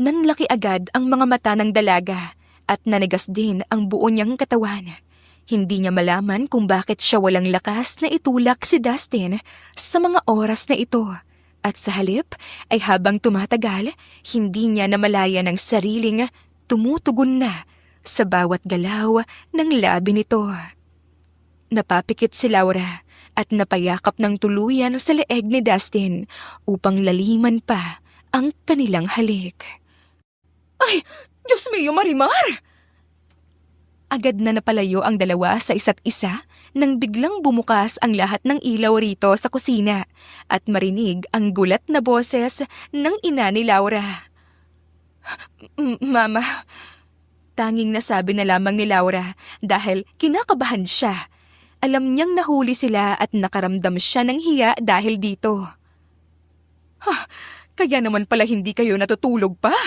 Nanlaki agad ang mga mata ng dalaga at nanigas din ang buo niyang katawan. Hindi niya malaman kung bakit siya walang lakas na itulak si Dustin sa mga oras na ito. At sa halip ay habang tumatagal, hindi niya namalayan ang sariling tumutugon na sa bawat galaw ng labi nito. Napapikit si Laura at napayakap ng tuluyan sa leeg ni Dustin upang laliman pa ang kanilang halik. Ay, Diyos mio, Marimar! Agad na napalayo ang dalawa sa isa't isa nang biglang bumukas ang lahat ng ilaw rito sa kusina at marinig ang gulat na boses ng ina ni Laura. Mama, tanging nasabi na lamang ni Laura dahil kinakabahan siya. Alam niyang nahuli sila at nakaramdam siya ng hiya dahil dito. Kaya naman pala hindi kayo natutulog pa.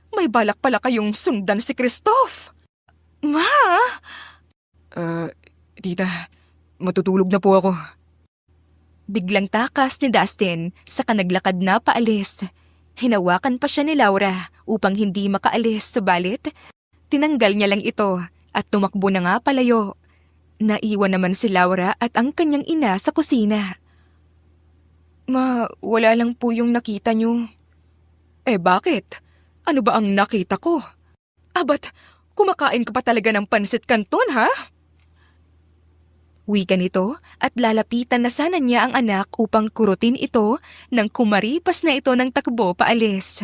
May balak pala kayong sundan si Christoph. Ma! Tita, matutulog na po ako. Biglang takas ni Dustin saka naglakad na paalis. Hinawakan pa siya ni Laura upang hindi makaalis, subalit tinanggal niya lang ito at tumakbo na nga palayo. Naiwan naman si Laura at ang kanyang ina sa kusina. Ma, wala lang po yung nakita niyo. Bakit? Ano ba ang nakita ko? Ba't kumakain ka pa talaga ng pansit canton, ha? Wika nito at lalapitan na sana niya ang anak upang kurutin ito nang kumaripas na ito ng takbo paalis.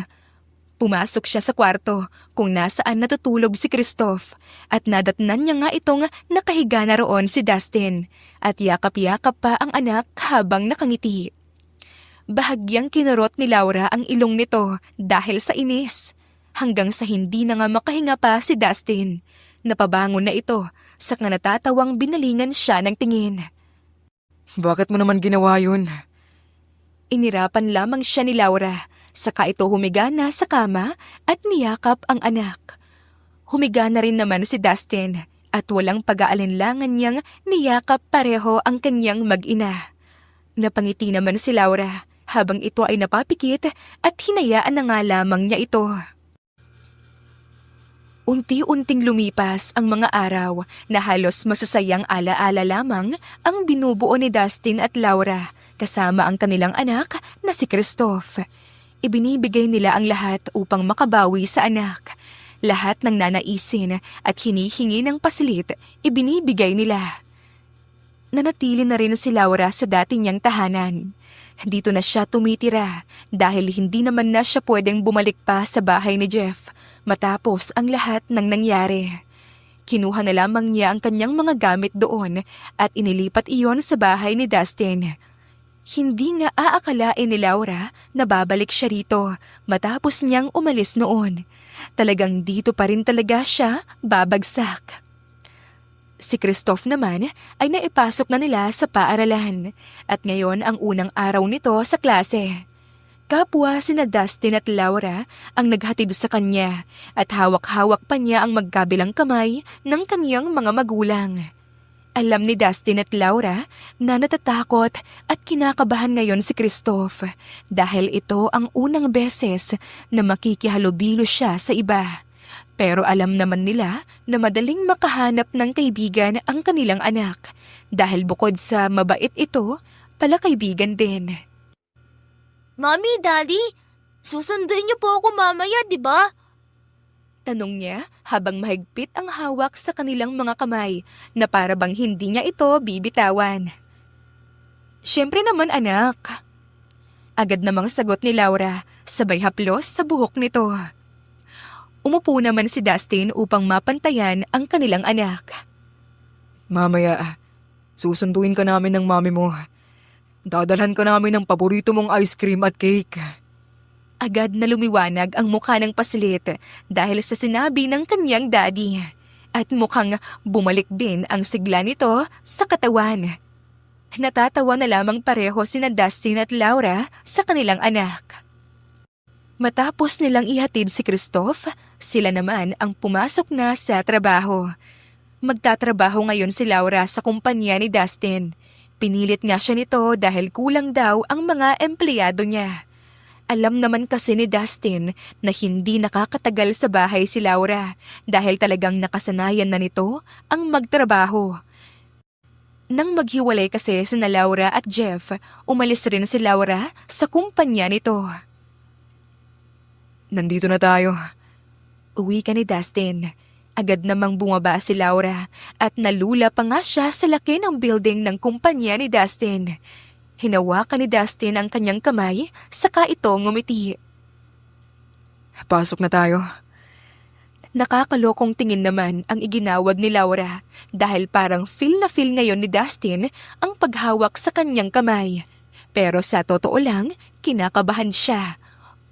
Pumasok siya sa kwarto kung nasaan natutulog si Christoph at nadatnan niya nga itong nakahiga na roon si Dustin at yakap-yakap pa ang anak habang nakangiti. Bahagyang kinurot ni Laura ang ilong nito dahil sa inis hanggang sa hindi na nga makahinga pa si Dustin. Napabangon na ito saka natatawang binalingan siya ng tingin. Bakit mo naman ginawa yun? Inirapan lamang siya ni Laura. Saka ito humiga na sa kama at niyakap ang anak. Humiga na rin naman si Dustin at walang pag-aalinlangan niyang niyakap pareho ang kanyang mag-ina. Napangiti naman si Laura habang ito ay napapikit at hinayaan na nga lamang niya ito. Unti-unting lumipas ang mga araw na halos masasayang ala-ala lamang ang binubuo ni Dustin at Laura kasama ang kanilang anak na si Christoph. Ibinibigay nila ang lahat upang makabawi sa anak. Lahat ng nanaisin at hinihingi ng pasilit, ibinibigay nila. Nanatili na rin si Laura sa dati niyang tahanan. Dito na siya tumitira dahil hindi naman na siya pwedeng bumalik pa sa bahay ni Jeff matapos ang lahat ng nangyari. Kinuha na lamang niya ang kanyang mga gamit doon at inilipat iyon sa bahay ni Dustin. Hindi nga aakalain ni Laura na babalik siya rito matapos niyang umalis noon. Talagang dito pa rin talaga siya babagsak. Si Christoph naman ay naipasok na nila sa paaralan at ngayon ang unang araw nito sa klase. Kapwa sina Dustin at Laura ang naghatid sa kanya at hawak-hawak pa niya ang magkabilang kamay ng kaniyang mga magulang. Alam ni Dustin at Laura na natatakot at kinakabahan ngayon si Christoph dahil ito ang unang beses na makikihalubilo siya sa iba. Pero alam naman nila na madaling makahanap ng kaibigan ang kanilang anak dahil bukod sa mabait ito, pala kaibigan din. Mommy, Daddy, susunduin niyo po ako mamaya, di ba? Tanong niya habang mahigpit ang hawak sa kanilang mga kamay na para bang hindi niya ito bibitawan. Siyempre naman anak. Agad namang sagot ni Laura, sabay haplos sa buhok nito. Umupo naman si Dustin upang mapantayan ang kanilang anak. Mamaya, susunduin ka namin ng mami mo. Dadalhan ka namin ng paborito mong ice cream at cake. Agad na lumiwanag ang mukha ng paslit dahil sa sinabi ng kanyang daddy. At mukhang bumalik din ang sigla nito sa katawan. Natatawa na lamang pareho sina Dustin at Laura sa kanilang anak. Matapos nilang ihatid si Christoph, sila naman ang pumasok na sa trabaho. Magtatrabaho ngayon si Laura sa kumpanya ni Dustin. Pinilit nga siya nito dahil kulang daw ang mga empleyado niya. Alam naman kasi ni Dustin na hindi nakakatagal sa bahay si Laura dahil talagang nakasanayan na nito ang magtrabaho. Nang maghiwalay kasi sina Laura at Jeff, umalis rin si Laura sa kumpanya nito. Nandito na tayo. Uwi ka ni Dustin. Agad namang bumaba si Laura at nalula pa nga siya sa laki ng building ng kumpanya ni Dustin. Hinawakan ni Dustin ang kanyang kamay, saka ito ngumiti. Pasok na tayo. Nakakalokong tingin naman ang iginawad ni Laura dahil parang feel na feel ngayon ni Dustin ang paghawak sa kanyang kamay. Pero sa totoo lang, kinakabahan siya.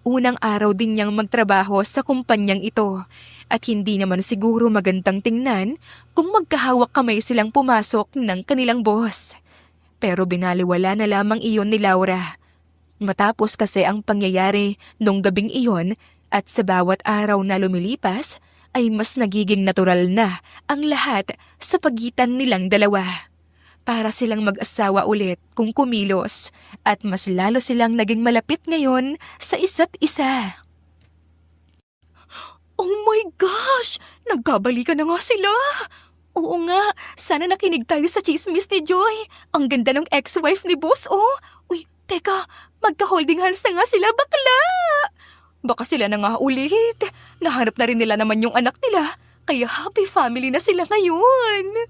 Unang araw din niyang magtrabaho sa kumpanyang ito at hindi naman siguro magandang tingnan kung magkahawak kamay silang pumasok ng kanilang boss. Pero binaliwala na lamang iyon ni Laura. Matapos kasi ang pangyayari nung gabing iyon at sa bawat araw na lumilipas, ay mas nagiging natural na ang lahat sa pagitan nilang dalawa. Para silang mag-asawa ulit kung kumilos at mas lalo silang naging malapit ngayon sa isa't isa. Oh my gosh! Nagkabalikan na nga sila! Oo nga, sana nakinig tayo sa chismis ni Joy. Ang ganda ng ex-wife ni boss, oh! Uy, teka, magka-holding hands na nga sila, bakla! Baka sila na nga ulit. Nahanap na rin nila naman yung anak nila. Kaya happy family na sila ngayon.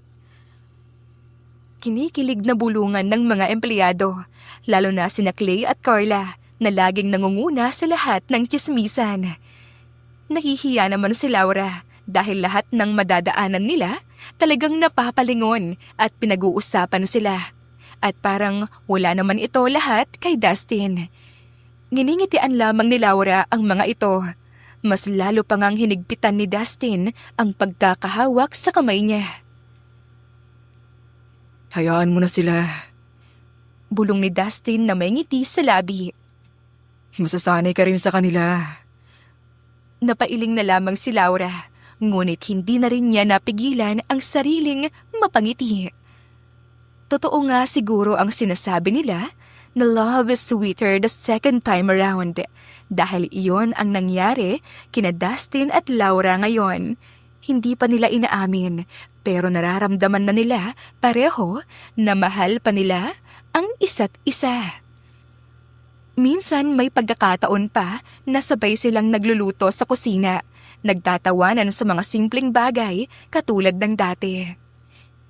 Kinikilig na bulungan ng mga empleyado, lalo na sina Clay at Carla, na laging nangunguna sa lahat ng tsismisan. Nahihiya naman si Laura dahil lahat ng madadaanan nila talagang napapalingon at pinag-uusapan sila. At parang wala naman ito lahat kay Dustin. Nginingitian lamang ni Laura ang mga ito. Mas lalo pa ngang hinigpitan ni Dustin ang pagkakahawak sa kamay niya. Hayaan mo na sila. Bulong ni Dustin na may ngiti sa labi. Masasanay ka rin sa kanila. Napailing na lamang si Laura, ngunit hindi na rin niya napigilan ang sariling mapangiti. Totoo nga siguro ang sinasabi nila na love is sweeter the second time around dahil iyon ang nangyari kina Dustin at Laura ngayon. Hindi pa nila inaamin pero nararamdaman na nila pareho na mahal pa nila ang isa't isa. Minsan may pagkakataon pa na sabay silang nagluluto sa kusina, nagtatawanan sa mga simpleng bagay katulad ng dati.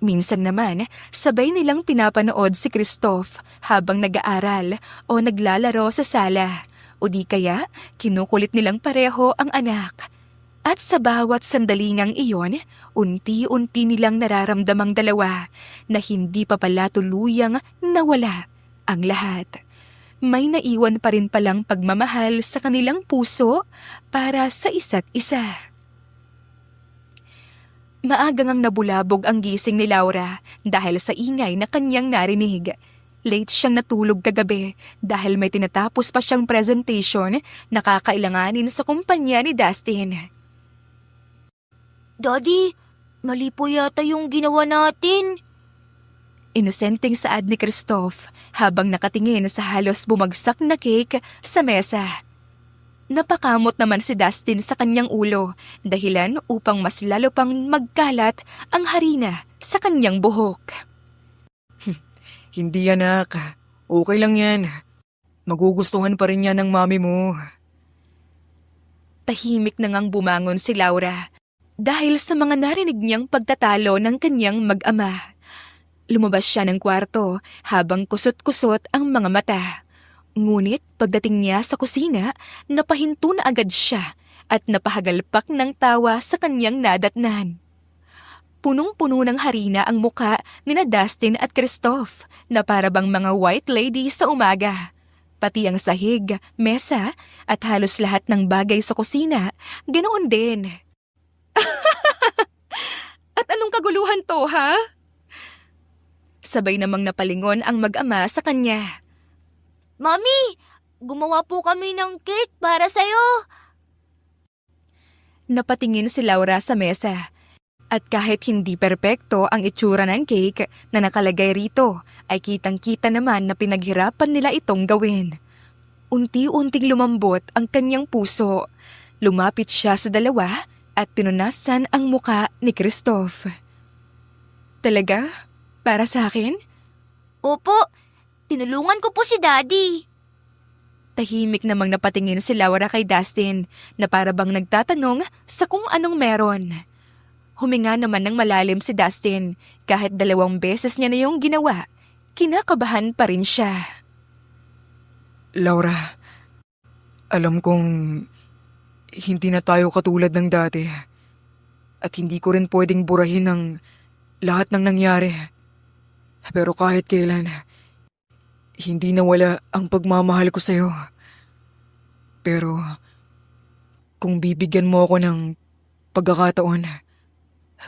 Minsan naman, sabay nilang pinapanood si Christoph habang nag-aaral o naglalaro sa sala, o di kaya kinukulit nilang pareho ang anak. At sa bawat sandalingang iyon, unti-unti nilang nararamdamang dalawa na hindi pa pala tuluyang nawala ang lahat. May naiwan pa rin palang pagmamahal sa kanilang puso para sa isa't isa. Maagang ang nabulabog ang gising ni Laura dahil sa ingay na kanyang narinig. Late siyang natulog kagabi dahil may tinatapos pa siyang presentation na kakailanganin sa kumpanya ni Dustin. Daddy, mali po yata yung ginawa natin. Inosenteng saad ni Christoph habang nakatingin sa halos bumagsak na cake sa mesa. Napakamot naman si Dustin sa kanyang ulo, dahilan upang mas lalo pang magkalat ang harina sa kanyang buhok. Hindi anak. Okay lang yan. Magugustuhan pa rin yan ng mami mo. Tahimik na ngang bumangon si Laura dahil sa mga narinig niyang pagtatalo ng kanyang mag-ama. Lumabas siya ng kwarto habang kusot-kusot ang mga mata. Ngunit pagdating niya sa kusina, napahinto na agad siya at napahagalpak ng tawa sa kanyang nadatnan. Punong-puno ng harina ang muka ni Dustin at Christoph na parabang mga white ladies sa umaga. Pati ang sahig, mesa at halos lahat ng bagay sa kusina, ganoon din. At anong kaguluhan to, ha? Sabay namang napalingon ang mag-ama sa kanya. Mami, gumawa po kami ng cake para sa'yo. Napatingin si Laura sa mesa. At kahit hindi perpekto ang itsura ng cake na nakalagay rito, ay kitang-kita naman na pinaghirapan nila itong gawin. Unti-unting lumambot ang kanyang puso. Lumapit siya sa dalawa at pinunasan ang muka ni Christoph. Talaga? Para sa akin? Opo, tinulungan ko po si Daddy. Tahimik namang napatingin si Laura kay Dustin na para bang nagtatanong sa kung anong meron. Huminga naman ng malalim si Dustin kahit 2 beses niya na yung ginawa. Kinakabahan pa rin siya. Laura, alam kong hindi na tayo katulad ng dati. At hindi ko rin pwedeng burahin ang lahat ng nangyari. Pero kahit kailan, hindi nawala ang pagmamahal ko sa'yo. Pero kung bibigyan mo ako ng pagkakataon,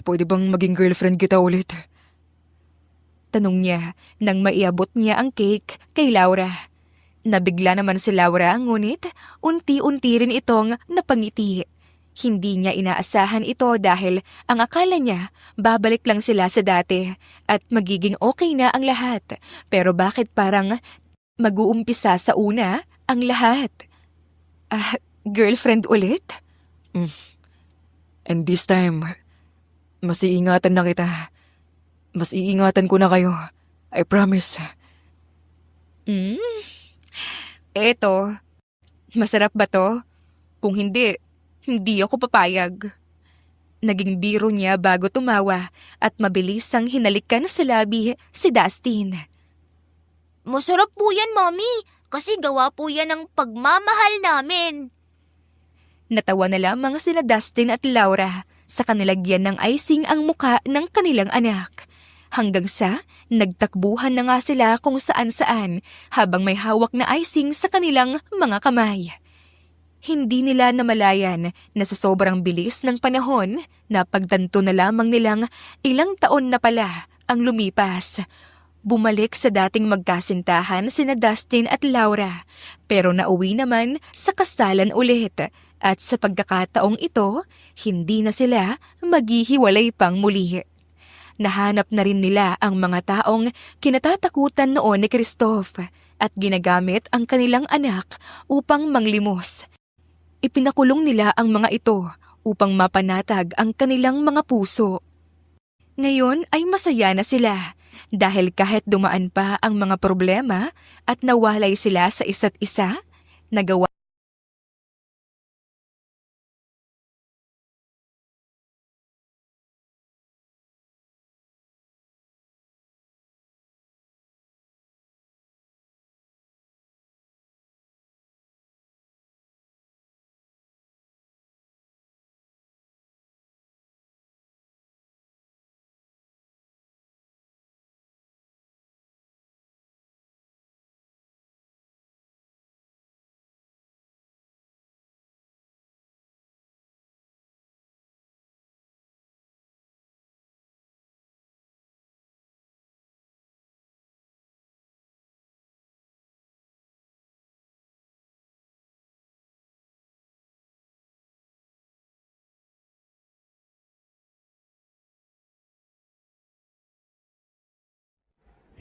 pwede bang maging girlfriend kita ulit? Tanong niya nang maiabot niya ang cake kay Laura. Nabigla naman si Laura ngunit unti-unti rin itong napangiti. Hindi niya inaasahan ito dahil ang akala niya babalik lang sila sa dati at magiging okay na ang lahat. Pero bakit parang mag-uumpisa sa una ang lahat? Girlfriend ulit? And this time, mas iingatan na kita. Mas iingatan ko na kayo. I promise. Eto, masarap ba to? Kung hindi, hindi ako papayag. Naging biro niya bago tumawa at mabilis ang hinalikan sa labi si Dustin. Masarap po yan, Mommy, kasi gawa po yan ng pagmamahal namin. Natawa na lamang sina Dustin at Laura sa kanilagyan ng icing ang muka ng kanilang anak. Hanggang sa nagtakbuhan na nga sila kung saan-saan habang may hawak na icing sa kanilang mga kamay. Hindi nila namalayan na sa sobrang bilis ng panahon na pagtanto na lamang nilang ilang taon na pala ang lumipas. Bumalik sa dating magkasintahan sina Dustin at Laura pero nauwi naman sa kasalan ulit at sa pagkakataong ito, hindi na sila maghihiwalay pang muli. Nahanap na rin nila ang mga taong kinatatakutan noon ni Christoph at ginagamit ang kanilang anak upang manglimos. Ipinakulong nila ang mga ito upang mapanatag ang kanilang mga puso. Ngayon ay masaya na sila dahil kahit dumaan pa ang mga problema at nawalay sila sa isa't isa, nagawa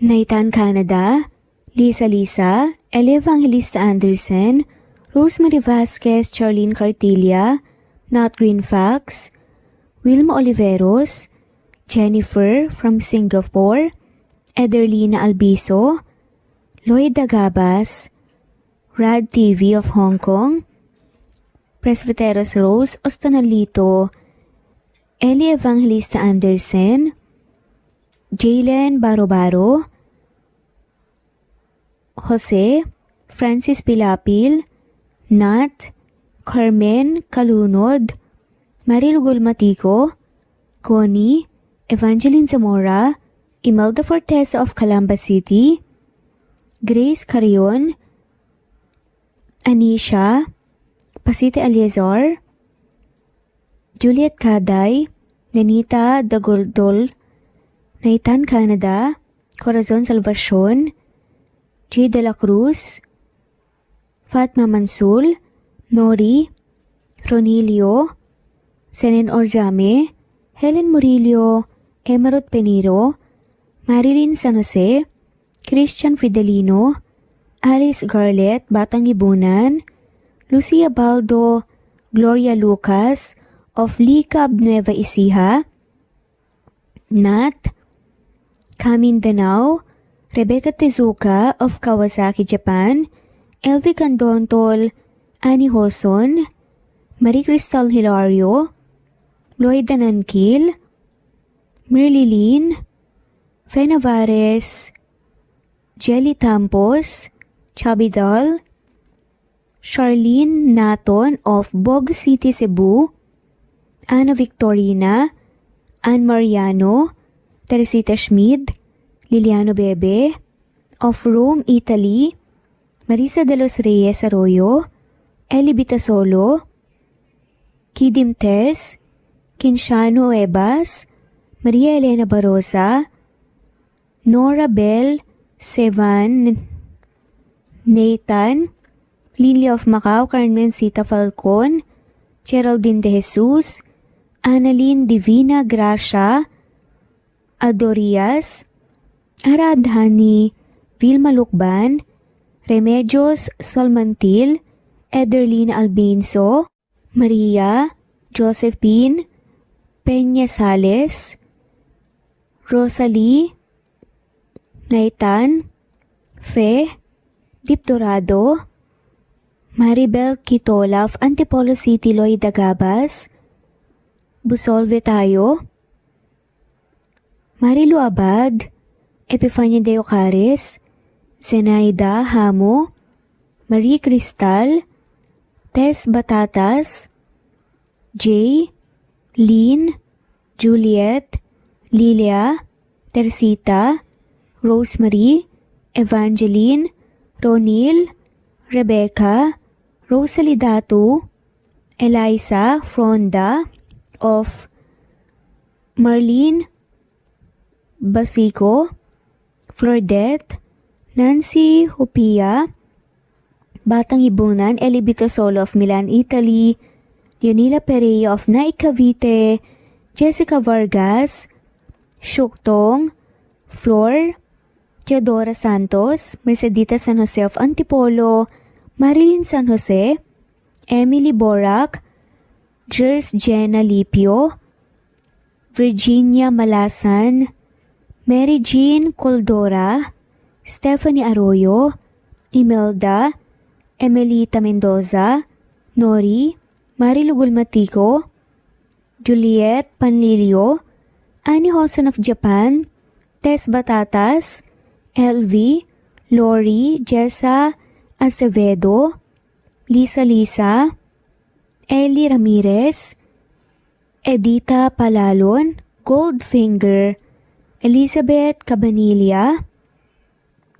Nathan Canada, Lisa Lisa, Elia Evangelista Anderson, Rosemary Vasquez, Charlene Cartilla, Nat Greenfax, Wilma Oliveros, Jennifer from Singapore, Ederlina Albiso, Lloyd Dagabas, Rad TV of Hong Kong, Presbyteros Rose Ostanalito, Elia Evangelista Anderson, Jalen Barobaro, Jose, Francis Pilapil, Nat, Carmen Kalunod, Maril Gulmatico, Connie, Evangeline Zamora, Imelda Fortesa of Calamba City, Grace Carion, Anisha, Pasite Aliazar, Juliet Kaday, Nenita Dagoldol, Nathan Canada, Corazon Salvacion, G. De La Cruz, Fatma Mansul, Nori, Ronilio, Senen Orzame, Helen Murillo, Emerald Peniro, Marilyn San Jose, Christian Fidelino, Alice Garlet, Batang Ibunan, Lucia Baldo, Gloria Lucas of Licab Nueva Ecija, Nat, Kamindanao, Rebecca Tezuka of Kawasaki, Japan, Elvie Candontol, Annie Hoson, Marie Cristal Hilario, Lloyd Danankil, Merly Lynn, Fe Navares, Jelly Tampos, Chubby Doll, Charlene Naton of Bog City, Cebu, Ana Victorina, Ann Mariano, Teresita Schmid, Liliano Bebe, of Rome, Italy, Marisa de los Reyes Arroyo, Eli Bitasolo, Kidim Tess, Kinshano Ebas, Maria Elena Barosa, Nora Bell, Sevan, Nathan, Lily of Macau, Carmencita Falcon, Geraldine de Jesus, Annalyn Divina Gracia, Adorias, Aradhani, Vilma Lukban, Remedios Salmantil, Ederlina Albinso, Maria, Josephine, Peña Sales, Rosalie, Naitan, Fe, Dip Dorado, Maribel Quitola of Antipolo City, Loida Gabas, Busolve Tayo, Marilu Abad, Epifania de Ocares, Zenaida Hamo, Marie Cristal, Tess Batatas, Jay, Lynn, Juliet, Lilia, Teresita, Rosemary, Evangeline, Ronil, Rebecca, Rosalie Datu, Eliza Fronda of Marlene Basico, Flordette, Nancy Hupia, Batang Ibunan, Eli Bitasolo of Milan, Italy, Dionila Perea of Naik Cavite, Jessica Vargas, Shuktong, Flor, Teodora Santos, Mercedita San Jose of Antipolo, Marilyn San Jose, Emily Borac, Jers Jenna Lipio, Virginia Malasan, Mary Jean Coldora, Stephanie Arroyo, Imelda, Emelita Mendoza, Nori, Marilu Gulmatico, Juliet Panlilio, Annie Hoson of Japan, Tess Batatas, LV, Lori, Jessa Acevedo, Lisa, Ellie Ramirez, Edita Palalon, Goldfinger, Elizabeth Cabanilla,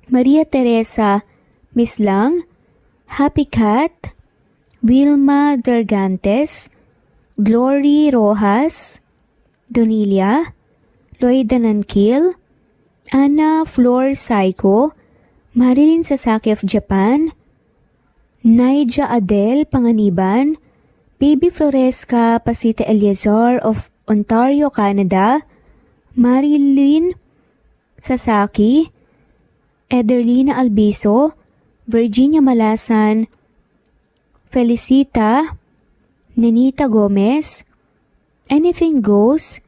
Maria Teresa Mislang, Happy Cat, Wilma Dergantes, Glory Rojas, Donilia, Lloyd Danankil, Anna Flor Saiko, Marilyn Sasaki of Japan, Naija Adel Panganiban, Baby Floresca Pasita Eleazar of Ontario, Canada, Marilyn Sasaki, Ederlina Albiso, Virginia Malasan, Felicita, Nenita Gomez, Anything Goes,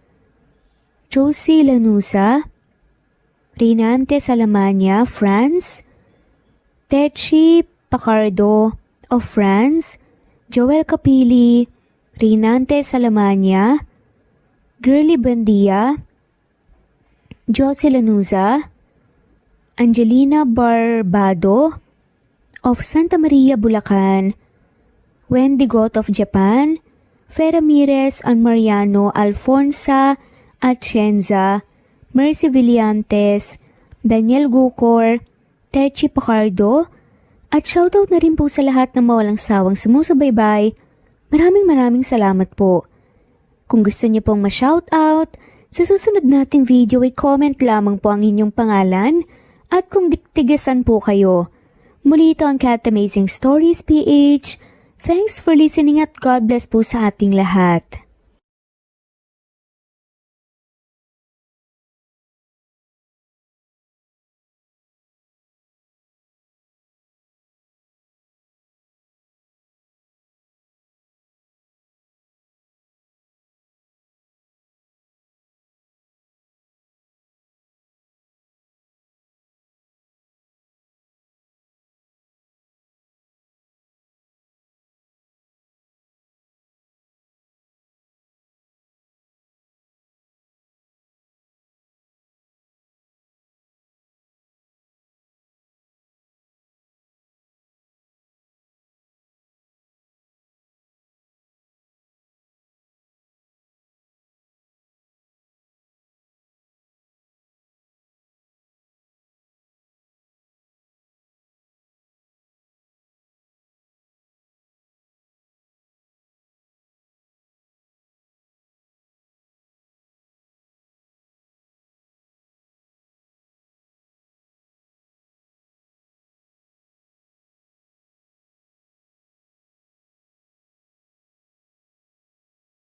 Josie Lanusa, Rinante Salamania, France, Techi Pacardo of France, Joel Capili, Rinante Salamania, Girly Bandia, Josie Lanusa, Angelina Barbado of Santa Maria, Bulacan, Wendy Got of Japan, Fe Ramirez and Mariano Alfonsa Atienza, Mercy Villantes, Daniel Gucor, Techi Pacardo, at shoutout na rin po sa lahat ng mawalang sawang sumusubaybay. Maraming salamat po. Kung gusto niyo pong ma-shoutout, sa susunod nating video ay comment lamang po ang inyong pangalan at kung tigasan po kayo. Muli ito ang Cat Amazing Stories PH. Thanks for listening at God bless po sa ating lahat.